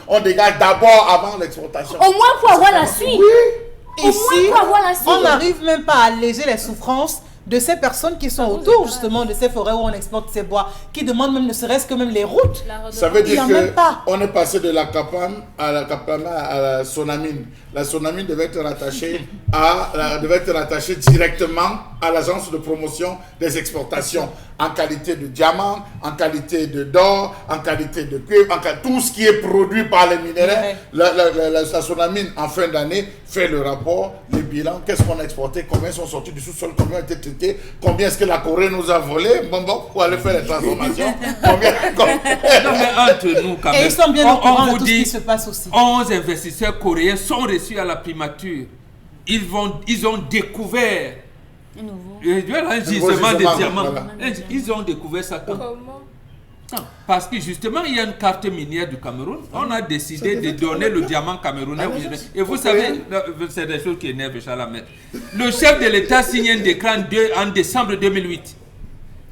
on dégage d'abord avant l'exportation. Au moins pour avoir la suite. Au moins Ici, pour avoir la suite. on n'arrive même pas à alléger les souffrances de ces personnes qui sont autour justement de ces forêts où on exporte ces bois, qui demandent même ne serait-ce que même les routes. Ça veut Il y dire en a même pas. qu'on est passé de la Capam à la Capama à la Sonamine. La Sonamine devait être rattachée directement à l'agence de promotion des exportations en qualité de diamant, en qualité d'or, en qualité de cuivre, tout ce qui est produit par les minéraux. La Sonamine en fin d'année fait le rapport, les bilans, qu'est-ce qu'on a exporté, combien sont sortis du sous-sol, combien ont été traités, combien est-ce que la Corée nous a volé, pour aller faire les transformations, combien. Non, mais entre nous, quand même. Et ils sont bien au courant de vous tout ce dit, qui se passe aussi. 11 investisseurs coréens sont reçus à la primature. Ils ont découvert un gisement de diamants. Voilà. Ils ont découvert ça quand? Comment? Non, parce que justement, il y a une carte minière du Cameroun. On a décidé de donner le diamant camerounais. Et vous savez, c'est des choses qui énervent Chalamet. Le chef de l'État signe un décret en décembre 2008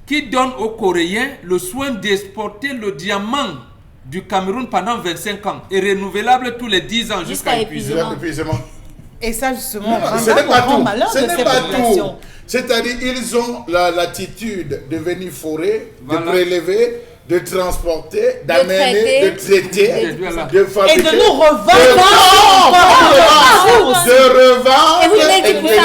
qui donne aux Coréens le soin d'exporter le diamant du Cameroun pendant 25 ans et renouvelable tous les 10 ans jusqu'à épuisement. Et ça justement, Ce n'est pas tout. malheur Ce de n'est ces pas populations. tout. C'est-à-dire ils ont l'attitude de venir forer, Voilà. de prélever, de transporter, d'amener, de traiter, traiter. de fabriquer, Et de nous revendre. de revendre Et vous et donnez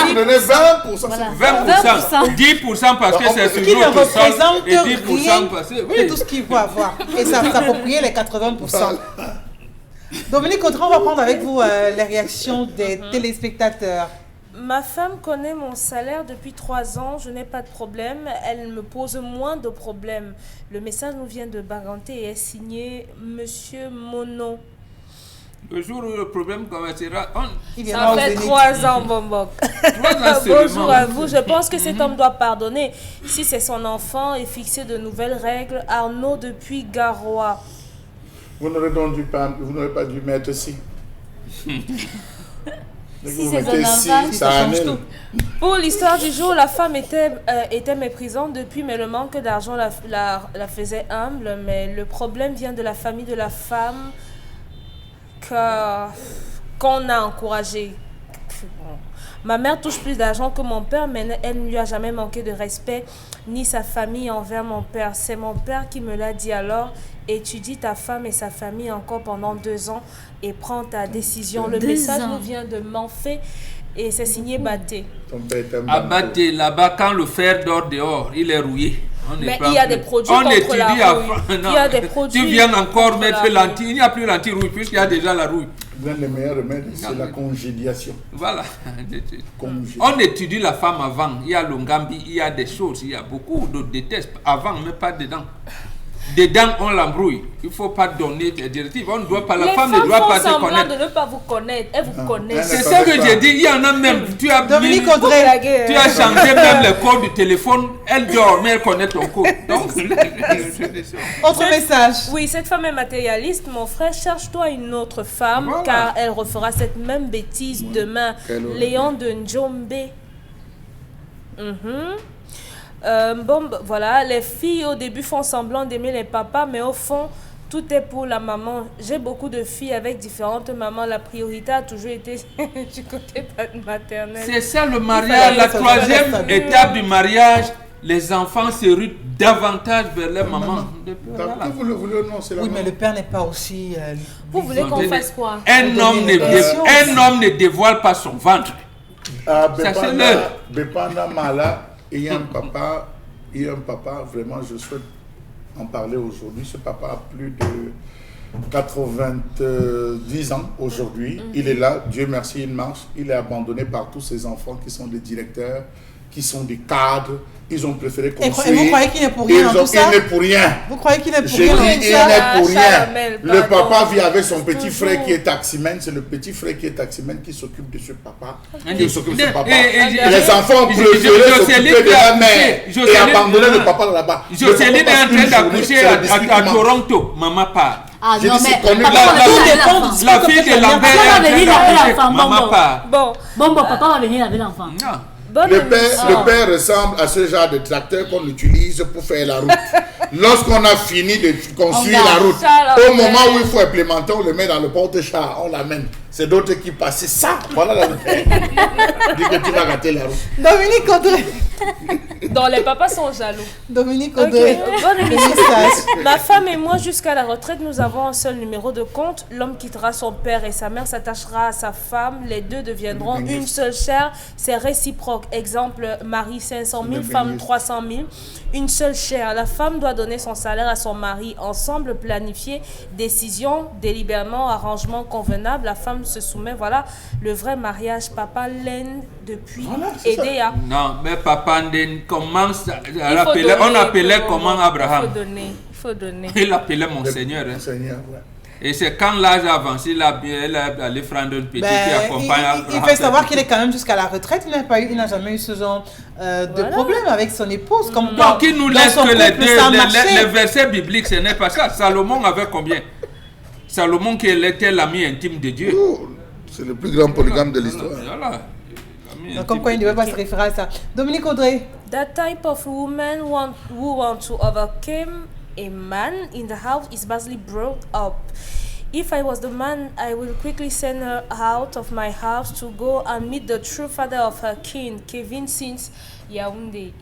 de donner 20%. Voilà. 20%. 10% parce que c'est sur Qui ne notre sol représente et 10% rien parce que... de tout ce qu'il faut avoir. Et ça s'approprier les 80%. Dominique Audran, on va prendre avec vous les réactions des téléspectateurs. Ma femme connaît mon salaire depuis 3 ans, je n'ai pas de problème, elle me pose moins de problèmes. Le message nous vient de Baganté et est signé Monsieur Mono. Le jour où le problème commencera, Il viendra Ça au fait Zénith. 3 ans, Bombok. 3 ans Bonjour seulement. à vous. Je pense que cet homme doit pardonner. Si c'est son enfant et fixer de nouvelles règles, Arnaud depuis Garoua. Vous n'aurez pas dû mettre si. Si c'est un enfant, ça change tout. Pour l'histoire du jour, la femme était méprisante depuis, mais le manque d'argent la faisait humble. Mais le problème vient de la famille de la femme qu'on a encouragée. Bon. Ma mère touche plus d'argent que mon père, mais elle ne lui a jamais manqué de respect, ni sa famille envers mon père. C'est mon père qui me l'a dit alors. Étudie ta femme et sa famille encore pendant 2 ans et prends ta décision. Le 2 message ans. nous vient de Manfé et c'est signé Baté. Ton père est un Abatté, là-bas, quand le fer dort dehors, il est rouillé. Mais il y a des produits contre la rouille. Il y a des produits Tu viens encore contre mettre la rouille. l'anti. Il n'y a plus l'anti-rouille puisqu'il y a déjà la rouille. L'un des meilleurs remèdes, c'est la congédiation. Voilà. Congédiation. On étudie la femme avant. Il y a le Ngambi, il y a des choses, il y a beaucoup de tests avant, mais pas dedans. Dedans, on l'embrouille. Il ne faut pas donner des directives. On ne doit pas, la Les femme femmes ne doit font pas se semblant connaître. de ne pas vous connaître. Elles vous connaissent. C'est ça que j'ai dit. Il y en a même. Tu as Dominique mis- Audrey, tu as changé même le code du téléphone. Elle dort, mais elle connaît ton code. Donc, autre message. Oui, cette femme est matérialiste. Mon frère, cherche-toi une autre femme, Voilà. car elle refera cette même bêtise demain. Quelle horreur. Léon de Njombe. Voilà, les filles au début font semblant d'aimer les papas, mais au fond, tout est pour la maman. J'ai beaucoup de filles avec différentes mamans. La priorité a toujours été du côté maternel. c'est ça le mariage. La troisième étape du mariage, les enfants se ruent davantage vers leur maman. Voilà. Vous le voulez ou non, c'est la Oui, mais maman. le père n'est pas aussi... Vous voulez qu'on fasse quoi? Un homme ne dévoile pas son ventre. Ça, c'est l'heure. Bepanda Mala, il y a un papa, vraiment, je souhaite en parler aujourd'hui. Ce papa a plus de 90 ans aujourd'hui. Il est là, Dieu merci, il marche. Il est abandonné par tous ses enfants qui sont des directeurs, qui sont des cadres. Ils ont préféré construire. Et vous croyez qu'il n'est pour rien dans tout ça? Il n'est pour rien. Vous croyez qu'il est pour J'ai rien dit, dans il tout ça? n'est pour rien. Chalamel, Le pardon. papa vit avec son petit Toujours. frère qui est taximène. C'est le petit frère qui est taximène qui s'occupe de ce papa. Et- Qui s'occupe de ce papa. et- Les enfants ont préféré s'occuper de la mère et abandonner le papa là-bas. Jocelyne est en train d'accoucher C'est le biscuit qui à manque. Toronto. Maman part. Ah J'ai non, dit, mais c'est connu, papa la- va la- venir tout laver dépend l'enfant. du- La fille de Lambert Papa est va en train venir laver d'accoucher. l'enfant, Maman bon. part. Bon, Bon, papa va venir laver l'enfant. Non. bonne Le émission. père ressemble à ce genre de tracteur qu'on utilise pour faire la route. Lorsqu'on a fini de construire la route, Ça, au moment où il faut implémenter, on le met dans le porte-char, on l'amène. C'est d'autres qui passent. C'est ça, voilà la route. Dis que tu vas rater la route. Dominique Audrey. Donc les papas sont jaloux. Dominique Ok, Audrey. bonne Le émission. message. Ma femme et moi, jusqu'à la retraite, nous avons un seul numéro de compte. L'homme quittera son père et sa mère s'attachera à sa femme. Les deux deviendront une seule chair. C'est réciproque. Exemple, mari 500 000, femme 300 000. Une seule chair. La femme doit donner son salaire à son mari. Ensemble, planifier, décision, délibérément, arrangement convenable. La femme se soumet. Voilà le vrai mariage. Papa l'aide depuis Voilà, c'est ça. Edea. Non, mais papa Nden commence. Il faut donner On appelait pour le comment moment. Abraham? Il faut donner. Il appelait mon Seigneur. Hein. Seigneur, ouais. Et c'est quand l'âge avance, il a allé prendre un petit qui Ben, accompagne il Abraham. fait savoir qu'il est quand même jusqu'à la retraite. Il n'a jamais eu ce genre de Voilà. problème avec son épouse. Comme Donc, quoi, qui nous dans laisse son que les couple, deux, ça a marché. les versets bibliques, ce n'est pas ça. Salomon avait combien? Salomon qui était l'ami intime de Dieu. Oh, c'est le plus grand polygame de l'histoire. Voilà. Donc, comme quoi, il ne devait pas se référer à ça. Dominique Audrey. That type of woman who want to overcome a man in the house is badly brought up. If I was the man, I will quickly send her out of my house to go and meet the true father of her kin, Kevin since Yaoundé.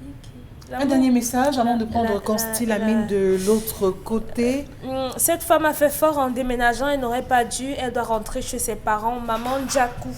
Un dernier message avant de prendre Constille Amine de l'autre côté. Cette femme a fait fort en déménageant et n'aurait pas dû. Elle doit rentrer chez ses parents. Maman Djakou.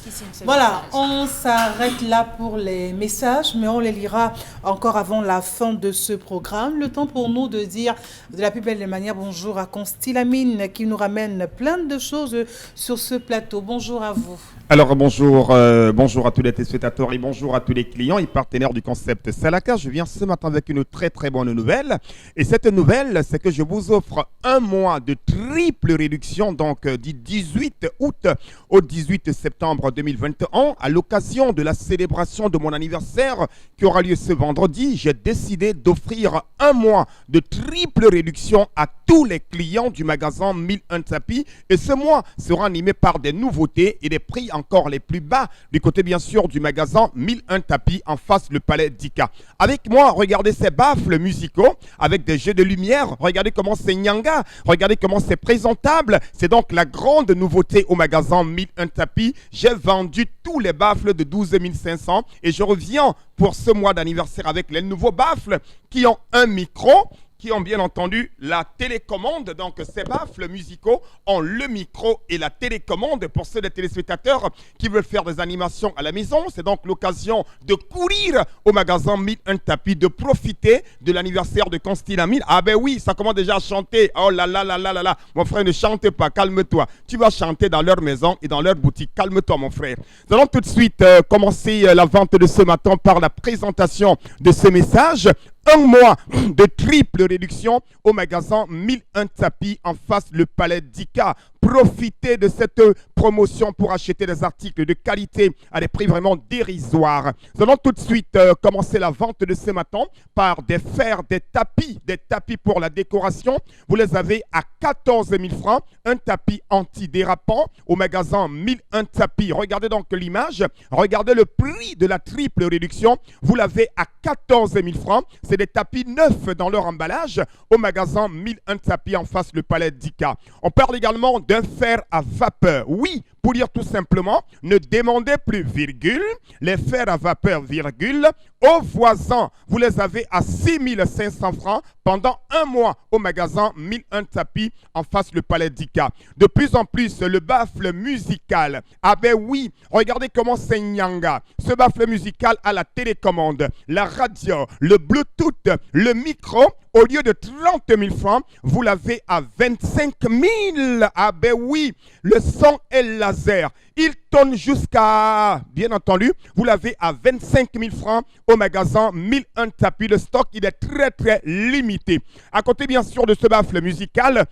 Ici, une seule Voilà, message. on s'arrête là pour les messages, mais on les lira encore avant la fin de ce programme. Le temps pour nous de dire de la plus belle des manières bonjour à Constille Amine qui nous ramène plein de choses sur ce plateau. Bonjour à vous. Alors bonjour, bonjour à tous les téléspectateurs et bonjour à tous les clients et partenaires du concept Salaka. Je viens ce matin avec une très très bonne nouvelle. Et cette nouvelle, c'est que je vous offre un mois de triple réduction, donc du 18 août au 18 septembre 2021, à l'occasion de la célébration de mon anniversaire qui aura lieu ce vendredi. J'ai décidé d'offrir un mois de triple réduction à tous les clients du magasin 1001 tapis. Et ce mois sera animé par des nouveautés et des prix encore les plus bas du côté bien sûr du magasin 1001 tapis en face le palais d'Ika. Avec moi, regardez ces baffles musicaux avec des jeux de lumière. Regardez comment c'est nyanga. Regardez comment c'est présentable. C'est donc la grande nouveauté au magasin 1001 tapis. J'ai vendu tous les baffles de 12 500 et je reviens pour ce mois d'anniversaire avec les nouveaux baffles qui ont un micro, qui ont bien entendu la télécommande. Donc ces baffles musicaux ont le micro et la télécommande pour ceux des téléspectateurs qui veulent faire des animations à la maison. C'est donc l'occasion de courir au magasin 1001 tapis, de profiter de l'anniversaire de Constille Amine. Ah ben oui, ça commence déjà à chanter. Oh là là là là là là. Mon frère, ne chante pas, calme-toi. Tu vas chanter dans leur maison et dans leur boutique. Calme-toi mon frère. Nous allons tout de suite commencer la vente de ce matin par la présentation de ce message. Un mois de triple réduction au magasin 1001 tapis en face le palais d'Ika. Profitez de cette promotion pour acheter des articles de qualité à des prix vraiment dérisoires. Nous allons tout de suite commencer la vente de ce matin par des fers, des tapis pour la décoration. Vous les avez à 14 000 francs. Un tapis antidérapant au magasin 1001 tapis. Regardez donc l'image. Regardez le prix de la triple réduction. Vous l'avez à 14 000 francs. C'est des tapis neufs dans leur emballage au magasin 1001 tapis en face le palais d'Ika. On parle également d'un fer à vapeur. Oui, pour dire tout simplement, ne demandez plus virgule, les fers à vapeur virgule, aux voisins. Vous les avez à 6 500 francs pendant un mois au magasin 1001 tapis en face le palais d'Ika. De plus en plus, le baffle musical. Ah ben oui, regardez comment c'est nyanga. Ce baffle musical a la télécommande, la radio, le Bluetooth, le micro. au lieu de 30 000 francs, vous l'avez à 25 000. Ah ben oui, le son est laser. Il tourne jusqu'à, bien entendu, vous l'avez à 25 000 francs au magasin 1001 tapis. Le stock, il est très, très limité. À côté, bien sûr, de ce baffle musical,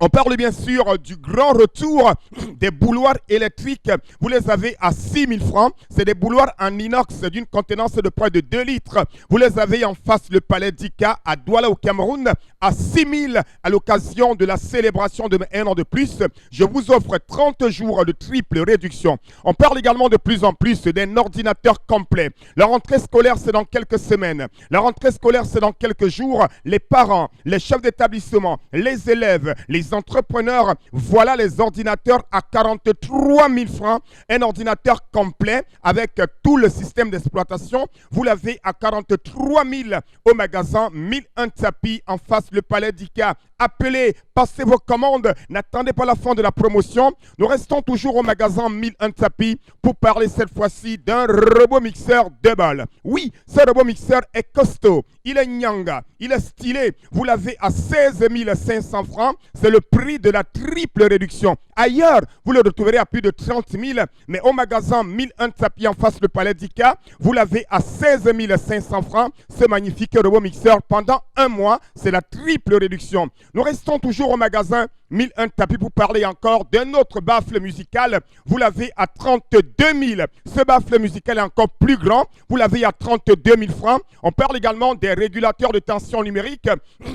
on parle bien sûr du grand retour des bouloirs électriques. Vous les avez à 6 000 francs. C'est des bouloirs en inox d'une contenance de près de 2 litres. Vous les avez en face le palais d'Ika à Douala au Cameroun à 6 000 à l'occasion de la célébration de 1 an de plus. Je vous offre 30 jours de triple réduction. On parle également de plus en plus d'un ordinateur complet. La rentrée scolaire, c'est dans quelques semaines. La rentrée scolaire, c'est dans quelques jours. Les parents, les chefs d'établissement, les élèves, les entrepreneurs, voilà les ordinateurs à 43 000 francs. Un ordinateur complet avec tout le système d'exploitation. Vous l'avez à 43 000 au magasin 1001 tapis en face le palais d'Ika. Appelez, passez vos commandes. N'attendez pas la fin de la promotion. Nous restons toujours au magasin 1001 tapis pour parler cette fois-ci d'un robot mixeur de balles. Oui, ce robot mixeur est costaud. Il est nyanga. Il est stylé. Vous l'avez à 16 500 francs. C'est le prix de la triple réduction. Ailleurs, vous le retrouverez à plus de 30 000. Mais au magasin 1001 tapis en face le palais d'Ika, vous l'avez à 16 500 francs. Ce magnifique robot mixeur pendant un mois. C'est la triple réduction. Nous restons toujours au magasin 1001 tapis pour parler encore d'un autre baffle musical. Vous l'avez à 32 000. Ce baffle musical est encore plus grand. Vous l'avez à 32 000 francs. On parle également des régulateurs de tension numérique.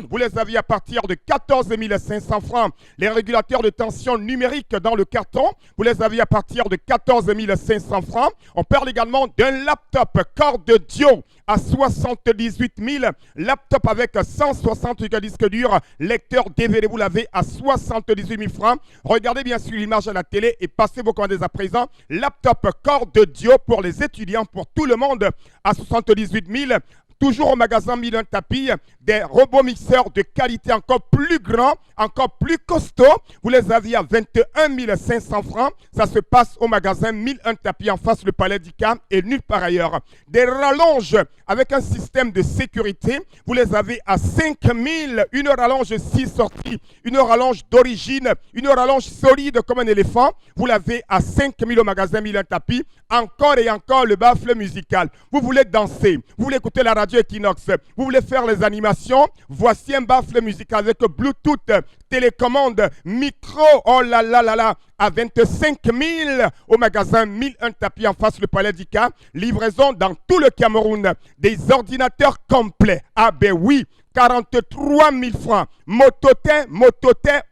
Vous les avez à partir de 14 500 francs. Les régulateurs de tension numérique dans le carton, vous les avez à partir de 14 500 francs. On parle également d'un laptop corde Dio à 78 000. Laptop avec 160 disques durs. Lecteur DVD, vous l'avez à 78 000 francs. Regardez bien sûr l'image à la télé et passez vos commandes à présent. Laptop corde Dio pour les étudiants, pour tout le monde à 78 000. Toujours au magasin 1001 tapis, des robots mixeurs de qualité encore plus grands, encore plus costauds. Vous les aviez à 21 500 francs. Ça se passe au magasin 1001 tapis en face le palais d'Ika et nulle part ailleurs. Des rallonges avec un système de sécurité. Vous les avez à 5 000. Une rallonge 6 sorties. Une rallonge d'origine. Une rallonge solide comme un éléphant. Vous l'avez à 5 000 au magasin 1001 tapis. Encore et encore le baffle musical. Vous voulez danser. Vous voulez écouter la radio Equinox. Vous voulez faire les animations. Voici un baffle musical avec Bluetooth, télécommande, micro. Oh là là là là. À 25 000 au magasin 1001 tapis en face le palais d'Ika. Livraison dans tout le Cameroun. Des ordinateurs complets. Ah ben oui. 43 000 francs. Mototin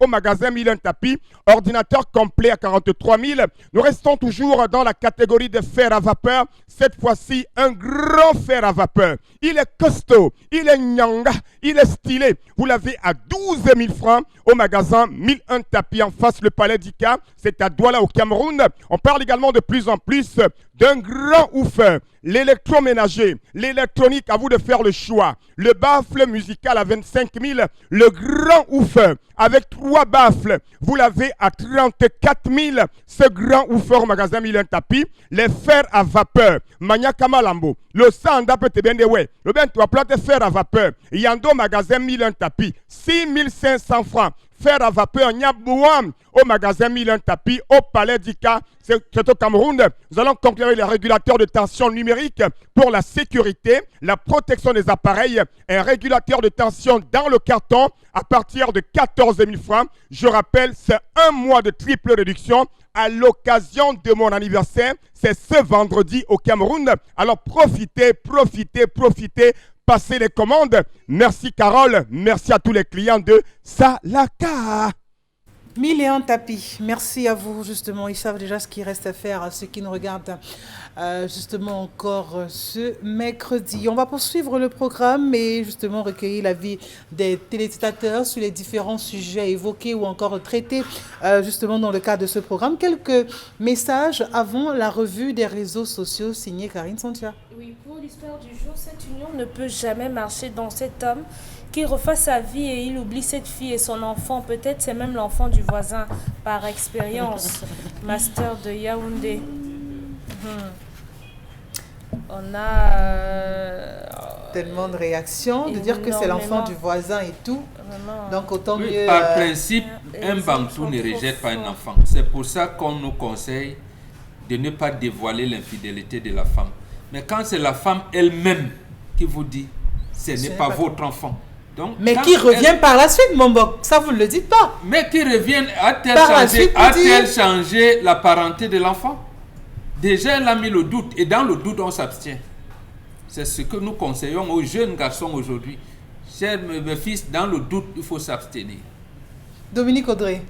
au magasin 1001 tapis. Ordinateur complet à 43 000. Nous restons toujours dans la catégorie de fer à vapeur. Cette fois-ci, un grand fer à vapeur. Il est costaud, il est nyanga, il est stylé. Vous l'avez à 12 000 francs au magasin 1001 tapis en face le palais d'Ika. C'est à Douala au Cameroun. On parle également de plus en plus d'un grand oufeur. L'électroménager, l'électronique, à vous de faire le choix. Le baffle musical à 25 000, le grand oufeur avec 3 baffles, vous l'avez à 34 000. Ce grand oufeur au magasin 1001 tapis, les fers à vapeur, Maniaka Malambo, le sanda peut te bien ouais, le ben tu vas plater fer à vapeur, Yando magasin 1001 tapis, 6 500 francs. Fer à vapeur, Nyabouam, au magasin 1001 tapis, au palais d'Ika, c'est au Cameroun. Nous allons conclure les régulateurs de tension numérique pour la sécurité, la protection des appareils, un régulateur de tension dans le carton à partir de 14 000 francs. Je rappelle, c'est un mois de triple réduction à l'occasion de mon anniversaire. C'est ce vendredi au Cameroun. Alors profitez. Passez les commandes. Merci Carole. Merci à tous les clients de Salaka. 1001 tapis. Merci à vous, justement. Ils savent déjà ce qu'il reste à faire à ceux qui nous regardent, justement, encore ce mercredi. On va poursuivre le programme et, justement, recueillir l'avis des téléspectateurs sur les différents sujets évoqués ou encore traités, justement, dans le cadre de ce programme. Quelques messages avant la revue des réseaux sociaux signée Karine Santia. Oui, pour l'histoire du jour, cette union ne peut jamais marcher dans cet homme qui refait sa vie et il oublie cette fille et son enfant. Peut-être c'est même l'enfant du voisin par expérience. Master de Yaoundé. On a certainement de réactions, de dire que c'est l'enfant du voisin et tout. Vraiment. Donc autant Oui, mieux... par principe, les un enfants bantou ne trop rejette pas un forts. enfant. C'est pour ça qu'on nous conseille de ne pas dévoiler l'infidélité de la femme. Mais quand c'est la femme elle-même qui vous dit, ce n'est pas votre enfant. Donc, mais quand qui revient par la suite, Mombok, ça vous ne le dites pas. Mais qui revient, a-t-elle Par la changé, suite, vous dites- changé la parenté de l'enfant? Déjà, elle a mis le doute. Et dans le doute, on s'abstient. C'est ce que nous conseillons aux jeunes garçons aujourd'hui. Chers mes fils, dans le doute, il faut s'abstenir. Dominique Audrey.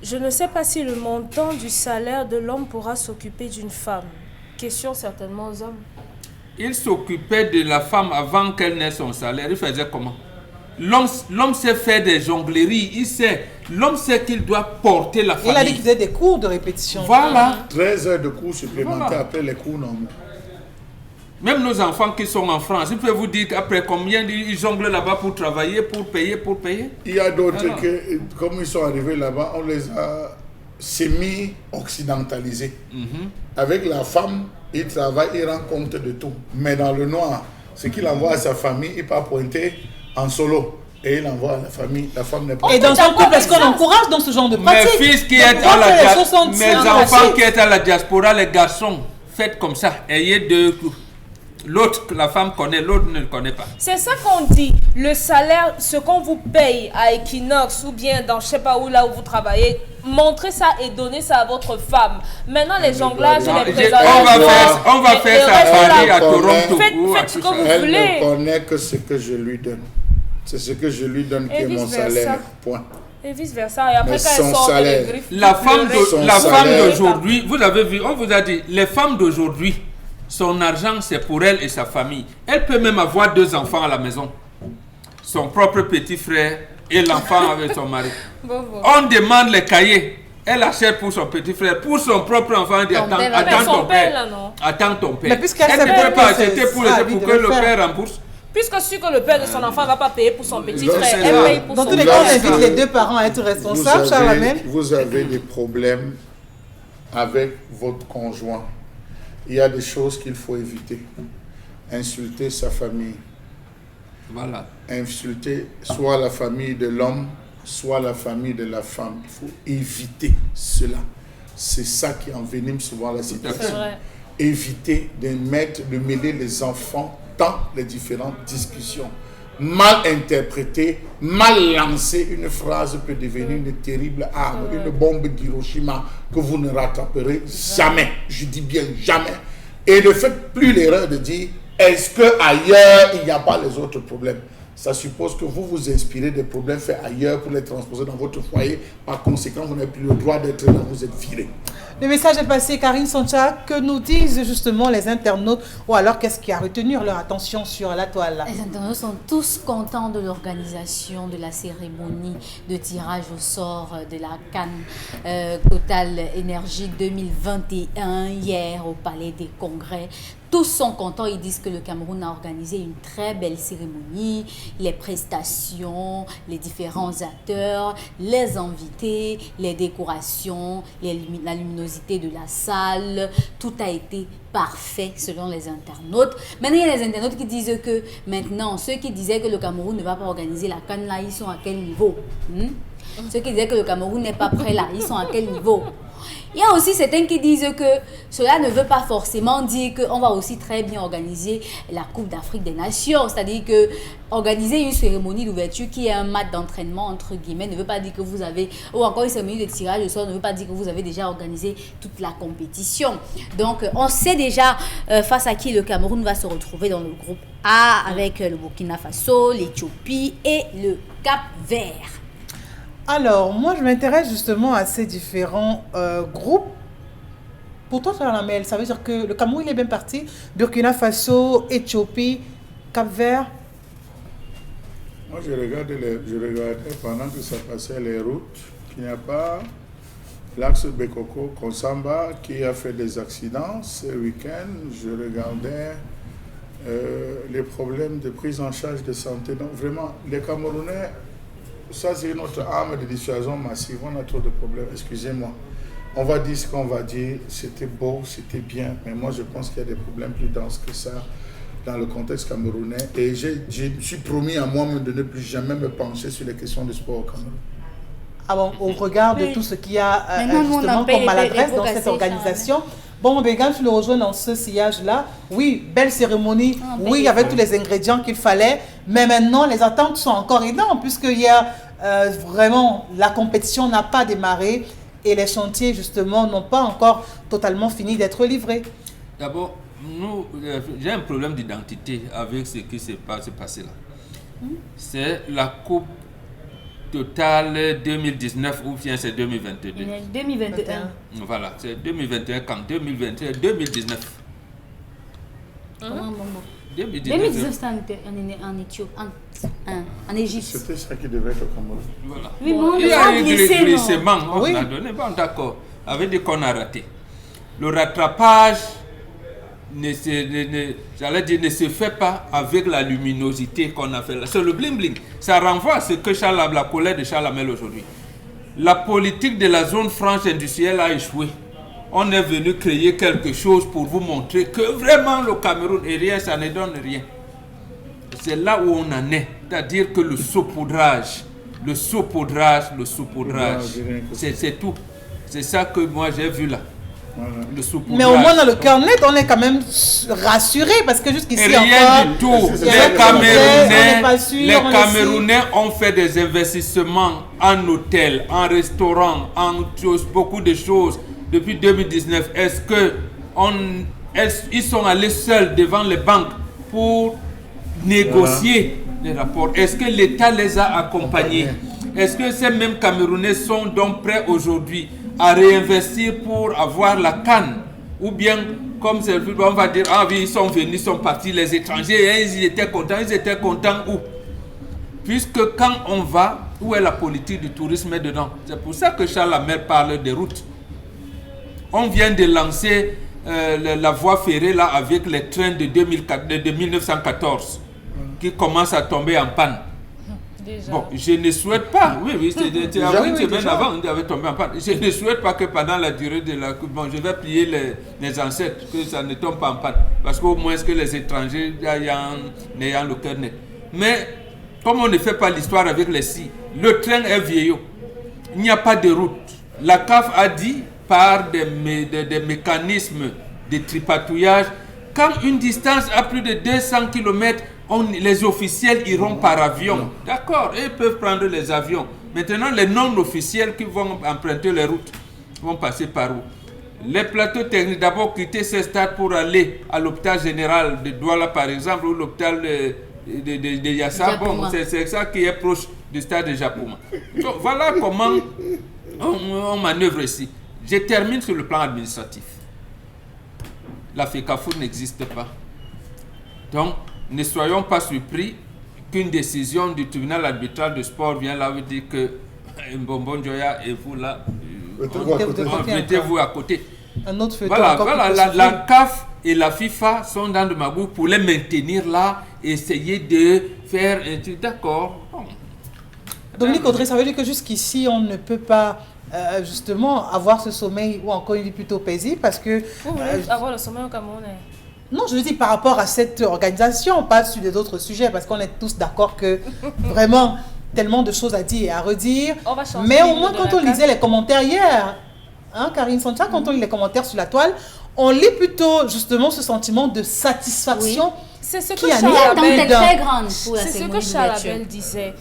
Je ne sais pas si le montant du salaire de l'homme pourra s'occuper d'une femme. Question certainement aux hommes. Il s'occupait de la femme avant qu'elle n'ait son salaire. Il faisait comment? L'homme sait faire des jongleries. L'homme sait qu'il doit porter la famille. Il a dit qu'il faisait des cours de répétition. Voilà. 13 heures de cours supplémentaires Voilà. après les cours normaux. Même nos enfants qui sont en France, ils peuvent vous dire qu'après combien ils jonglent là-bas pour travailler, pour payer. Il y a d'autres Alors. que, comme ils sont arrivés là-bas, on les a semi-occidentalisés. Avec la femme, il travaille, il rend compte de tout. Mais dans le noir, ce qu'il envoie à sa famille, il part pointer en solo. Et il envoie à la famille, la femme n'est pas... Et dans son couple, est-ce qu'on encourage dans ce genre de Mes pratique? fils qui Donc, est pourquoi à la faire les diaspora, 65 mes enfants pratique? qui est à la diaspora, les garçons, faites comme ça. Ayez deux coups. L'autre, la femme connaît, l'autre ne le connaît pas. C'est ça qu'on dit. Le salaire, ce qu'on vous paye à Equinox ou bien dans je sais pas où, là où vous travaillez, montrez ça et donnez ça à votre femme. Maintenant, les jonglages et les présentations... On va faire sa famille à Toronto. Faites ce que vous Elle voulez. ne connaît que ce que je lui donne. C'est ce que je lui donne qui Et est mon vice-versa. salaire. Point. Et vice versa. Et après, Mais quand elles son sortent salaire. les griffes... La femme Son la femme salaire. d'aujourd'hui, vous avez vu, on vous a dit, les femmes d'aujourd'hui, son argent c'est pour elle et sa famille. Elle peut même avoir 2 enfants à la maison. Son propre petit frère et l'enfant avec son mari. Bon. On demande les cahiers. Elle achète pour son petit frère, pour son propre enfant. Elle dit, Ton attends, père, attends mais son ton père, père. là, non. Attends ton père. Mais puisqu'elle Elle ne s'appelle peut pas que acheter c'est pour ça, lui pour de que le le faire. père rembourse. Puisque sûr que le père de son enfant ne va pas payer pour son petit Donc, frère, c'est elle ça. paye pour Dans son tous les petit cas, on frère. invite les deux parents à être responsables, Charlemagne. Vous avez des problèmes avec votre conjoint. Il y a des choses qu'il faut éviter. Insulter sa famille. Voilà. Insulter soit la famille de l'homme, soit la famille de la femme. Il faut éviter cela. C'est ça qui envenime souvent la C'est situation. vrai. Éviter de mêler les enfants dans les différentes discussions. Mal interpréter, mal lancer, une phrase peut devenir une terrible arme, une bombe d'Hiroshima que vous ne rattraperez jamais. Je dis bien jamais. Et ne faites plus l'erreur de dire, est-ce qu'ailleurs, il n'y a pas les autres problèmes? Ça suppose que vous vous inspirez des problèmes faits ailleurs pour les transposer dans votre foyer. Par conséquent, vous n'avez plus le droit d'être là, vous êtes viré. Le message est passé, Karine Sancha. Que nous disent justement les internautes, ou alors qu'est-ce qui a retenu leur attention sur la toile? Les internautes sont tous contents de l'organisation de la cérémonie de tirage au sort de la Cannes Total Énergie 2021 hier au Palais des Congrès. Tous sont contents, ils disent que le Cameroun a organisé une très belle cérémonie, les prestations, les différents acteurs, les invités, les décorations, la luminosité de la salle, tout a été parfait selon les internautes. Maintenant, il y a les internautes qui disent que maintenant, ceux qui disaient que le Cameroun ne va pas organiser la Cannes là, ils sont à quel niveau? Ceux qui disaient que le Cameroun n'est pas prêt là, ils sont à quel niveau? Il y a aussi certains qui disent que cela ne veut pas forcément dire qu'on va aussi très bien organiser la Coupe d'Afrique des Nations. C'est-à-dire que organiser une cérémonie d'ouverture qui est un match d'entraînement, entre guillemets, ne veut pas dire que vous avez, ou encore une cérémonie de tirage au sort, ne veut pas dire que vous avez déjà organisé toute la compétition. Donc, on sait déjà face à qui le Cameroun va se retrouver dans le groupe A avec le Burkina Faso, l'Éthiopie et le Cap-Vert. Alors, moi, je m'intéresse justement à ces différents groupes. Pour toi, Charlamel, ça veut dire que le Cameroun, il est bien parti. Burkina Faso, Éthiopie, Cap-Vert. Moi, je regardais pendant que ça passait les routes, qu'il n'y a pas l'axe Bekoko-Konsamba qui a fait des accidents ce week-end. Je regardais les problèmes de prise en charge de santé. Donc, vraiment, les Camerounais, ça, c'est notre arme de dissuasion massive. On a trop de problèmes, excusez-moi. On va dire ce qu'on va dire. C'était beau, c'était bien. Mais moi, je pense qu'il y a des problèmes plus denses que ça dans le contexte camerounais et je me suis promis à moi-même de ne plus jamais me pencher sur les questions de sport au Cameroun. Ah bon, au regard de tout ce qu'il y a Maintenant, nous, on justement en paye comme maladresse les dans cette cassés, organisation. Bon, Bégan, tu le rejoins dans ce sillage-là. Oui, belle cérémonie. Oui, il y avait tous les ingrédients qu'il fallait. Mais maintenant, les attentes sont encore énormes puisqu'il y a vraiment, la compétition n'a pas démarré et les chantiers, justement, n'ont pas encore totalement fini d'être livrés. D'abord, j'ai un problème d'identité avec ce qui s'est passé là. C'est la coupe totale 2019 ou bien c'est 2022. 2021. Voilà, c'est 2021 quand 2021, 2019. Comment, bon. 2019, 2019, c'était en Éthiopie, en Égypte. C'était ça qui devait être au Cameroun. Voilà. Oui, bon, Il y a eu glissé, glissement, on Oui. a donné, bon d'accord, avait dit qu'on a raté. Le rattrapage ne se fait pas avec la luminosité qu'on a fait là. C'est le bling bling. Ça renvoie à ce que la colère de Charles Hamel aujourd'hui. La politique de la zone franche industrielle a échoué. On est venu créer quelque chose pour vous montrer que vraiment le Cameroun et rien, ça ne donne rien. C'est là où on en est. C'est-à-dire que le saupoudrage, c'est tout. C'est ça que moi j'ai vu là. Le saupoudrage. Mais au moins dans le cœur net, on est quand même rassuré parce que jusqu'ici Rien encore, du tout. il y avait on n'est pas sûr, Les on est Camerounais ont fait des investissements en hôtel, en restaurant, en beaucoup de choses depuis 2019. Est-ce que ils sont allés seuls devant les banques pour négocier les rapports? Est-ce que l'État les a accompagnés? Est-ce que ces mêmes Camerounais sont donc prêts aujourd'hui à réinvestir pour avoir la canne? Ou bien, comme on va dire, ah oui, ils sont venus, ils sont partis, les étrangers, hein, ils étaient contents où? Puisque quand on va, où est la politique du tourisme dedans? C'est pour ça que Charles Hamel parle des routes. On vient de lancer la voie ferrée là avec les trains de 1914 qui commencent à tomber en panne. Déjà. Bon, je ne souhaite pas, oui, c'est bien avant, on avait tombé en panne. Je ne souhaite pas que pendant la durée de la coupe, bon, je vais plier les ancêtres, que ça ne tombe pas en panne. Parce qu'au moins que les étrangers n'ayant le cœur net. Mais, comme on ne fait pas l'histoire avec les scies, le train est vieillot. Il n'y a pas de route. La CAF a dit, par des mécanismes de tripatouillage, quand une distance a plus de 200 km, les officiels iront par avion. D'accord, ils peuvent prendre les avions. Maintenant, les non-officiels qui vont emprunter les routes vont passer par où? Les plateaux techniques, d'abord quitter ces stades pour aller à l'hôpital général de Douala, par exemple, ou l'hôpital de Yassa. Bon, c'est ça qui est proche du stade de Japouma. Donc, voilà comment on manœuvre ici. Je termine sur le plan administratif. La FECAFOOT n'existe pas. Donc, ne soyons pas surpris qu'une décision du tribunal arbitral de sport vient là vous dire que Mbombo Njoya et vous là, mettez-vous à côté. Un autre feuilleton Voilà, la CAF et la FIFA sont dans le magou pour les maintenir là, essayer de faire un truc. D'accord. Bon. Dominique Audrey, ça veut dire que jusqu'ici, on ne peut pas justement avoir ce sommeil ou encore une vie plutôt paisible parce que... Vous voulez avoir le sommeil au Cameroun? Non, je veux dire par rapport à cette organisation, pas sur des autres sujets, parce qu'on est tous d'accord que vraiment tellement de choses à dire et à redire. Mais au moins quand on lisait les commentaires hier, hein, Karine Sancha, quand on lit les commentaires sur la toile, on lit plutôt justement ce sentiment de satisfaction. Oui. C'est ce que Charles Hamel disait.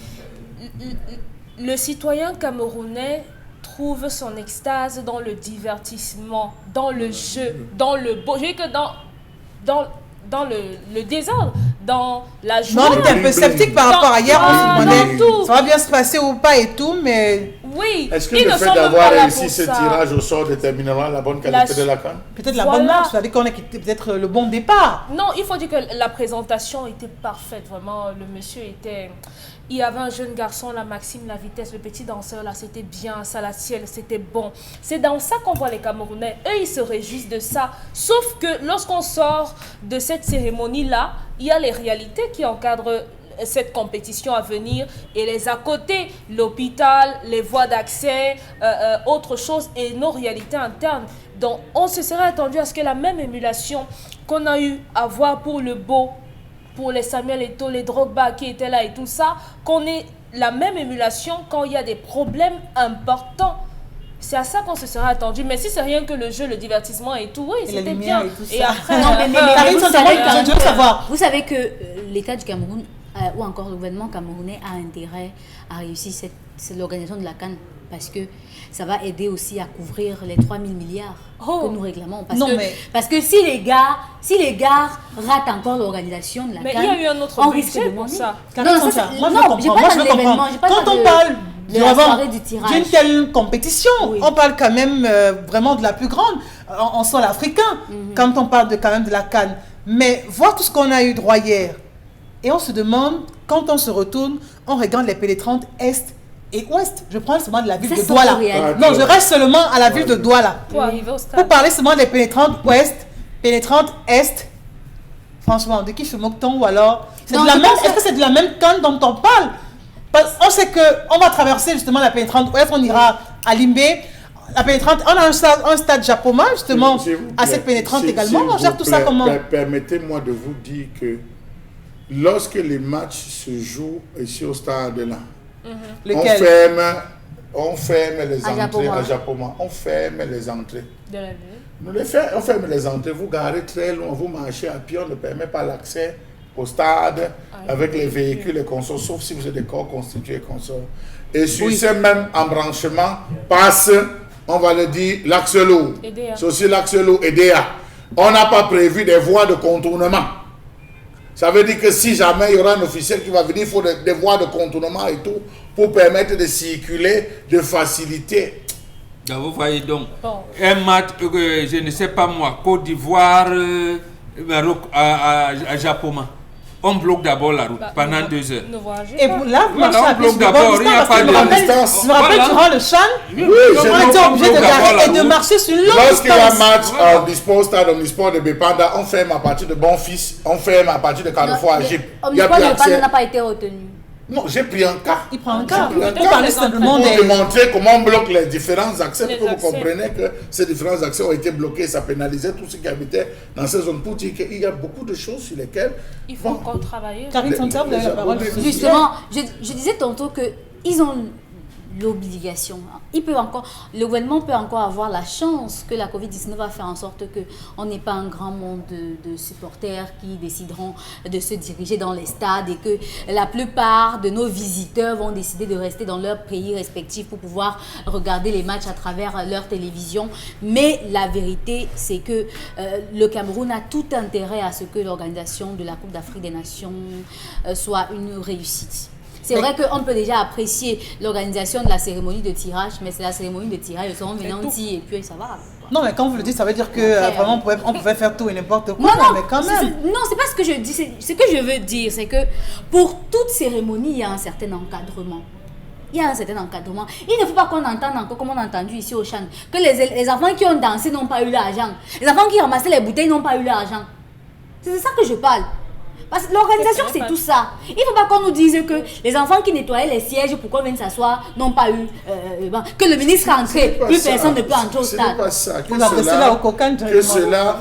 Le citoyen camerounais trouve son extase dans le divertissement, dans le jeu, dans le beau. Je veux dire que dans le désordre, dans la joie. Non, on était un peu sceptique par rapport à hier, on se demandait ça va bien se passer ou pas et tout, mais... Oui. Est-ce que le fait d'avoir réussi ce tirage au sort déterminera la bonne qualité de la canne? Peut-être la bonne marche, c'est-à-dire qu'on a peut-être le bon départ. Non, il faut dire que la présentation était parfaite, vraiment, le monsieur était... Il y avait un jeune garçon, la Maxime, la vitesse, le petit danseur, là, c'était bien, ça, la ciel, c'était bon. C'est dans ça qu'on voit les Camerounais. Eux, ils se réjouissent de ça. Sauf que lorsqu'on sort de cette cérémonie-là, il y a les réalités qui encadrent cette compétition à venir et les à côté, l'hôpital, les voies d'accès, autre chose et nos réalités internes. Donc, on se serait attendu à ce que la même émulation qu'on a eu à voir pour le beau pour les Samuel Eto'o, les Drogba qui étaient là et tout ça, qu'on ait la même émulation quand il y a des problèmes importants. C'est à ça qu'on se serait attendu. Mais si c'est rien que le jeu, le divertissement et tout, oui, c'était bien. Et après, non, mais vous savez que l'État du Cameroun ou encore le gouvernement camerounais a intérêt à réussir l'organisation de la CAN parce que ça va aider aussi à couvrir les 3 000 milliards que nous réclamons. Parce que si les gars ratent encore l'organisation de la CAN, mais il y a eu un autre budget pour ça. Non, je veux comprendre. Quand on parle du tirage d'une telle compétition, on parle quand même vraiment de la plus grande en sol africain, quand on parle quand même de la CAN. Mais voir tout ce qu'on a eu droit hier, et on se demande, quand on se retourne, on regarde les pénétrantes Est et Ouest. Je prends seulement de la ville de Douala. Non, je reste seulement à la ville de Douala. Pour parler seulement des pénétrantes Ouest, pénétrantes Est. Franchement, de qui se moque-t-on ou alors est-ce que c'est de la même CAN dont on parle? On sait qu'on va traverser justement la pénétrante Ouest, on ira à Limbé. La pénétrante, on a un stade Japoma justement à cette pénétrante également. On gère tout ça comment? Permettez-moi de vous dire que lorsque les matchs se jouent ici au stade là, on ferme les entrées à Japoma. On ferme les entrées. De la ville. On ferme les entrées. Vous garez très loin, vous marchez à pied, on ne permet pas l'accès au stade avec les véhicules et consorts, sauf si vous êtes des corps constitués et consorts. Et sur ce même embranchement passe, on va le dire, l'axe lourd. C'est aussi l'axe lourd EDA. On n'a pas prévu des voies de contournement. Ça veut dire que si jamais il y aura un officiel qui va venir, il faut des voies de contournement et tout pour permettre de circuler, de faciliter. Vous voyez donc, un match, je ne sais pas moi, Côte d'Ivoire, Maroc, à Japoma. On bloque d'abord la route pendant 2 heures. Et là, on bloque d'abord, il n'y a pas de distance. Je me rappelle durant le Chan, on était obligé de garer et de marcher sur une longue distance. Lorsqu'il y a un match au Disport Stade, au Disport de Bepanda, on ferme à partir de Bonfils, on ferme à partir de Carrefour à Gip. Il n'y a plus accès. N'a pas été retenu. Non, j'ai pris un cas. Il prend un cas. On parlait simplement pour démontrer comment on bloque les différents accès, pour que vous compreniez que ces différents accès ont été bloqués. Ça pénalisait tous ceux qui habitaient dans ces zones pour dire qu'il y a beaucoup de choses sur lesquelles il faut encore travailler. Karine Santerre, vous avez la parole. Justement, je disais tantôt qu'ils ont l'obligation. Le gouvernement peut encore avoir la chance que la Covid-19 va faire en sorte qu'on n'ait pas un grand monde de supporters qui décideront de se diriger dans les stades et que la plupart de nos visiteurs vont décider de rester dans leur pays respectif pour pouvoir regarder les matchs à travers leur télévision. Mais la vérité, c'est que le Cameroun a tout intérêt à ce que l'organisation de la Coupe d'Afrique des Nations soit une réussite. C'est vrai qu'on peut déjà apprécier l'organisation de la cérémonie de tirage, mais c'est la cérémonie de tirage, ils seront venus et puis ça va. Non, mais quand vous le dites, ça veut dire que vraiment on pouvait faire tout et n'importe quoi, mais quand même. Non, c'est pas ce que je dis. Ce que je veux dire, c'est que pour toute cérémonie, il y a un certain encadrement. Il y a un certain encadrement. Il ne faut pas qu'on entende encore, comme on a entendu ici au Chan, que les enfants qui ont dansé n'ont pas eu l'argent. Les enfants qui ramassaient les bouteilles n'ont pas eu l'argent. C'est de ça que je parle. Parce que l'organisation, c'est tout ça. Il ne faut pas qu'on nous dise que les enfants qui nettoyaient les sièges pour qu'on vienne s'asseoir n'ont pas eu... que le ministre est entré, plus personne ne peut entrer au stade. Ce n'est pas ça.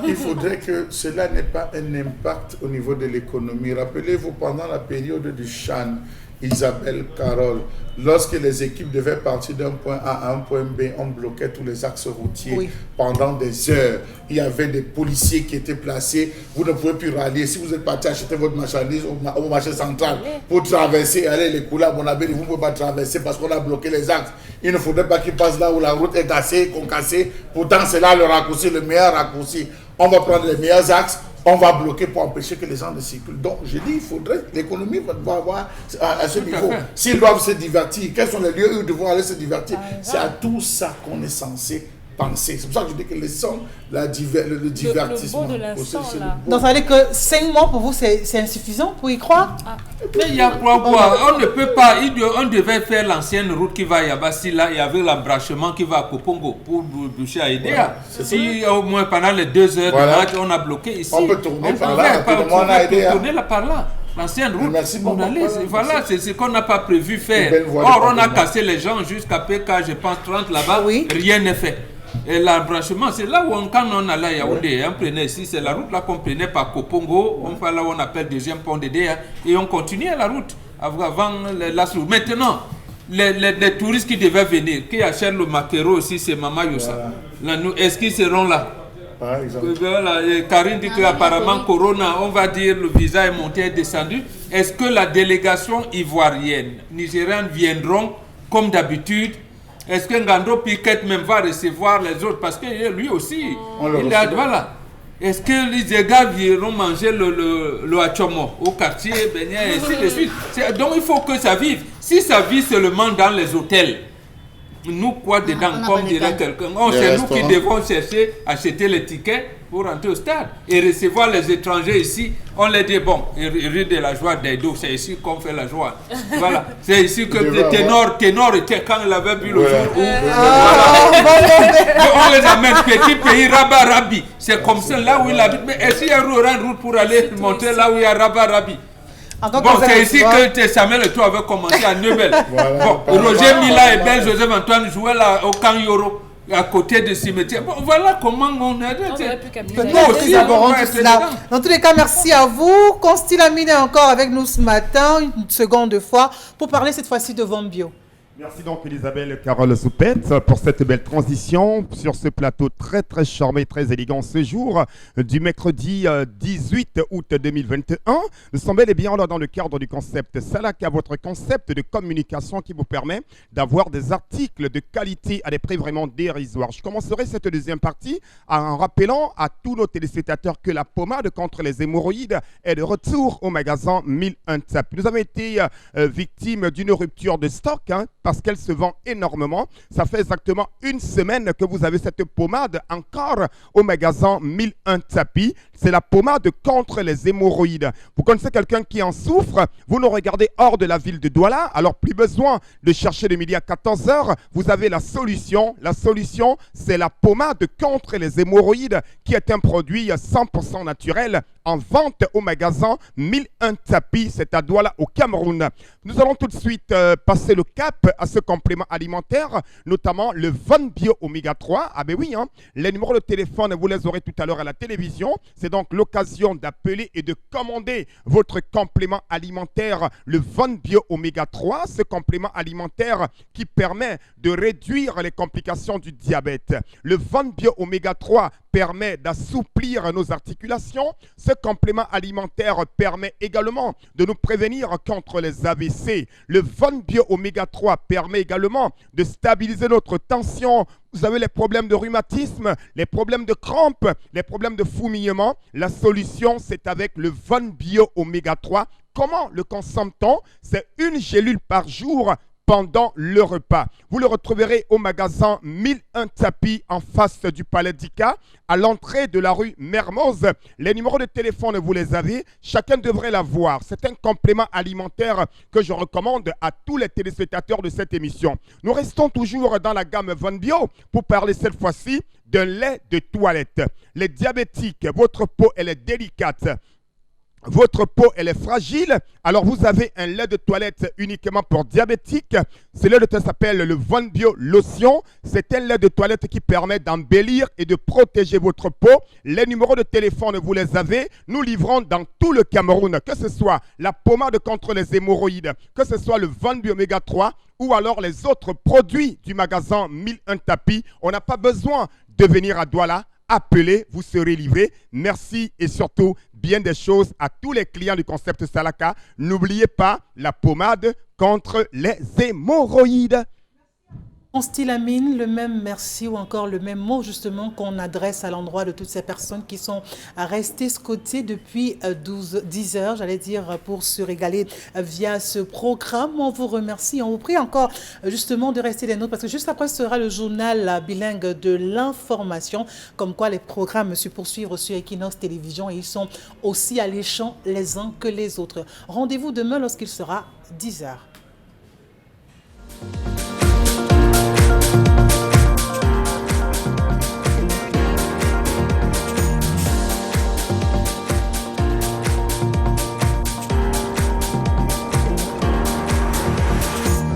Il faudrait que cela n'ait pas un impact au niveau de l'économie. Rappelez-vous, pendant la période du Chan, Isabelle, Carole, lorsque les équipes devaient partir d'un point A à un point B, on bloquait tous les axes routiers pendant des heures. Il y avait des policiers qui étaient placés. Vous ne pouvez plus rallier. Si vous êtes parti acheter votre marchandise au marché central pour traverser, aller les couler à Bonabéry, vous ne pouvez pas traverser parce qu'on a bloqué les axes. Il ne faudrait pas qu'ils passent là où la route est cassée, concassée. Pourtant, c'est là le raccourci, le meilleur raccourci. On va prendre les meilleurs axes. On va bloquer pour empêcher que les gens ne circulent. Donc, je dis, il faudrait, l'économie va avoir à ce niveau. S'ils doivent se divertir, quels sont les lieux où ils devront aller se divertir? C'est à tout ça qu'on est censé penser. C'est pour ça que je dis que laissons le divertissement. Le beau de l'instant, là. Donc, ça veut dire que 5 mois pour vous, c'est insuffisant pour y croire? Mais il y a quoi? On ne peut pas. On devait faire l'ancienne route qui va à Yabassi, là, il y avait l'embranchement qui va à Kopongo pour boucher à Edea. Si au moins pendant les 2 heures de match, on a bloqué ici. On peut tourner par là. Tourner là par là. L'ancienne route, voilà, c'est ce qu'on n'a pas prévu faire. Or, on a cassé les gens jusqu'à PK, je pense, 30 là-bas, rien n'est fait. Et l'embranchement, c'est là où quand on allait à Yaoundé, on prenait ici, c'est la route là qu'on prenait par Kopongo, on fait là où on appelle deuxième pont de Déa, et on continuait la route avant la route. Maintenant, les touristes qui devaient venir, qui achètent le maquereau aussi, c'est Mama Yossa. Est-ce qu'ils seront là? Par exemple. Voilà, Karine dit qu'apparemment Corona, on va dire le visa est monté et descendu. Est-ce que la délégation ivoirienne, nigérienne viendront comme d'habitude? Est-ce que Ngando Piquet même va recevoir les autres? Parce que lui aussi, il a, voilà. Est-ce que les gars viendront manger le achomo au quartier, et ainsi de suite? Donc il faut que ça vive. Si ça vit seulement dans les hôtels, nous quoi dedans, comme dirait quelqu'un, c'est nous qui devons chercher, acheter les tickets pour rentrer au stade et recevoir les étrangers ici. On les dit, bon, rue de la joie d'Aïdo, c'est ici qu'on fait la joie. Voilà, c'est ici que le ténor était quand il avait vu le jour où... on les amène, petit pays, Rabat-Rabi. C'est comme ça, là où il habite. Mais est-ce qu'il y a une route pour aller monter là où il y a Rabat-Rabi? Bon, c'est ici que Samuel et toi avaient commencé à Neubel. Bon, Roger Mila et Ben Joseph Antoine jouaient là au Camp Yoro, à côté du cimetière. Bon, voilà comment on a... Dans tous les cas, merci à vous. Consti Lamine est encore avec nous ce matin, une seconde fois, pour parler cette fois-ci de Vombio. Merci donc Elisabeth Carole Soupette pour cette belle transition sur ce plateau très très charmé, très élégant ce jour du mercredi 18 août 2021. Nous sommes bel et bien là dans le cadre du concept Salaka, votre concept de communication qui vous permet d'avoir des articles de qualité à des prix vraiment dérisoires. Je commencerai cette deuxième partie en rappelant à tous nos téléspectateurs que la pommade contre les hémorroïdes est de retour au magasin 1001 Tapis. Nous avons été victimes d'une rupture de stock, parce qu'elle se vend énormément. Ça fait exactement une semaine que vous avez cette pommade encore au magasin 1001 Tapis. C'est la pommade contre les hémorroïdes. Vous connaissez quelqu'un qui en souffre, vous nous regardez hors de la ville de Douala, alors plus besoin de chercher le midi à 14h. Vous avez la solution. La solution, c'est la pommade contre les hémorroïdes qui est un produit 100% naturel en vente au magasin 1001 Tapis. C'est à Douala au Cameroun. Nous allons tout de suite passer le cap à ce complément alimentaire, notamment le Von Bio Oméga 3. Ah ben oui, les numéros de téléphone, vous les aurez tout à l'heure à la télévision. C'est donc l'occasion d'appeler et de commander votre complément alimentaire, le Von Bio Oméga 3. Ce complément alimentaire qui permet de réduire les complications du diabète. Le Von Bio Oméga 3 permet d'assouplir nos articulations. Ce complément alimentaire permet également de nous prévenir contre les AVC. Le Von Bio Oméga 3 permet également de stabiliser notre tension. Vous avez les problèmes de rhumatisme, les problèmes de crampes, les problèmes de fourmillement. La solution, c'est avec le Von Bio Oméga 3. Comment le consomme-t-on? C'est une gélule par jour pendant le repas. Vous le retrouverez au magasin 1001 Tapis en face du Palais d'Ika, à l'entrée de la rue Mermoz. Les numéros de téléphone, vous les avez. Chacun devrait l'avoir. C'est un complément alimentaire que je recommande à tous les téléspectateurs de cette émission. Nous restons toujours dans la gamme Von Bio pour parler cette fois-ci d'un lait de toilette. Les diabétiques, votre peau, elle est délicate. Votre peau, elle est fragile, alors vous avez un lait de toilette uniquement pour diabétiques. Ce lait de toilette s'appelle le Von Bio Lotion. C'est un lait de toilette qui permet d'embellir et de protéger votre peau. Les numéros de téléphone, vous les avez. Nous livrons dans tout le Cameroun, que ce soit la pommade contre les hémorroïdes, que ce soit le Von Bio Oméga 3 ou alors les autres produits du magasin 1001 Tapis. On n'a pas besoin de venir à Douala. Appelez, vous serez livré. Merci et surtout, bien des choses à tous les clients du concept Salaka. N'oubliez pas la pommade contre les hémorroïdes. Consti Lamine, le même merci ou encore le même mot justement qu'on adresse à l'endroit de toutes ces personnes qui sont restées scotées depuis 10 heures, j'allais dire, pour se régaler via ce programme. On vous remercie, on vous prie encore justement de rester des nôtres parce que juste après sera le journal bilingue de l'information, comme quoi les programmes se poursuivent sur Equinox Télévision et ils sont aussi alléchants les uns que les autres. Rendez-vous demain lorsqu'il sera 10 heures.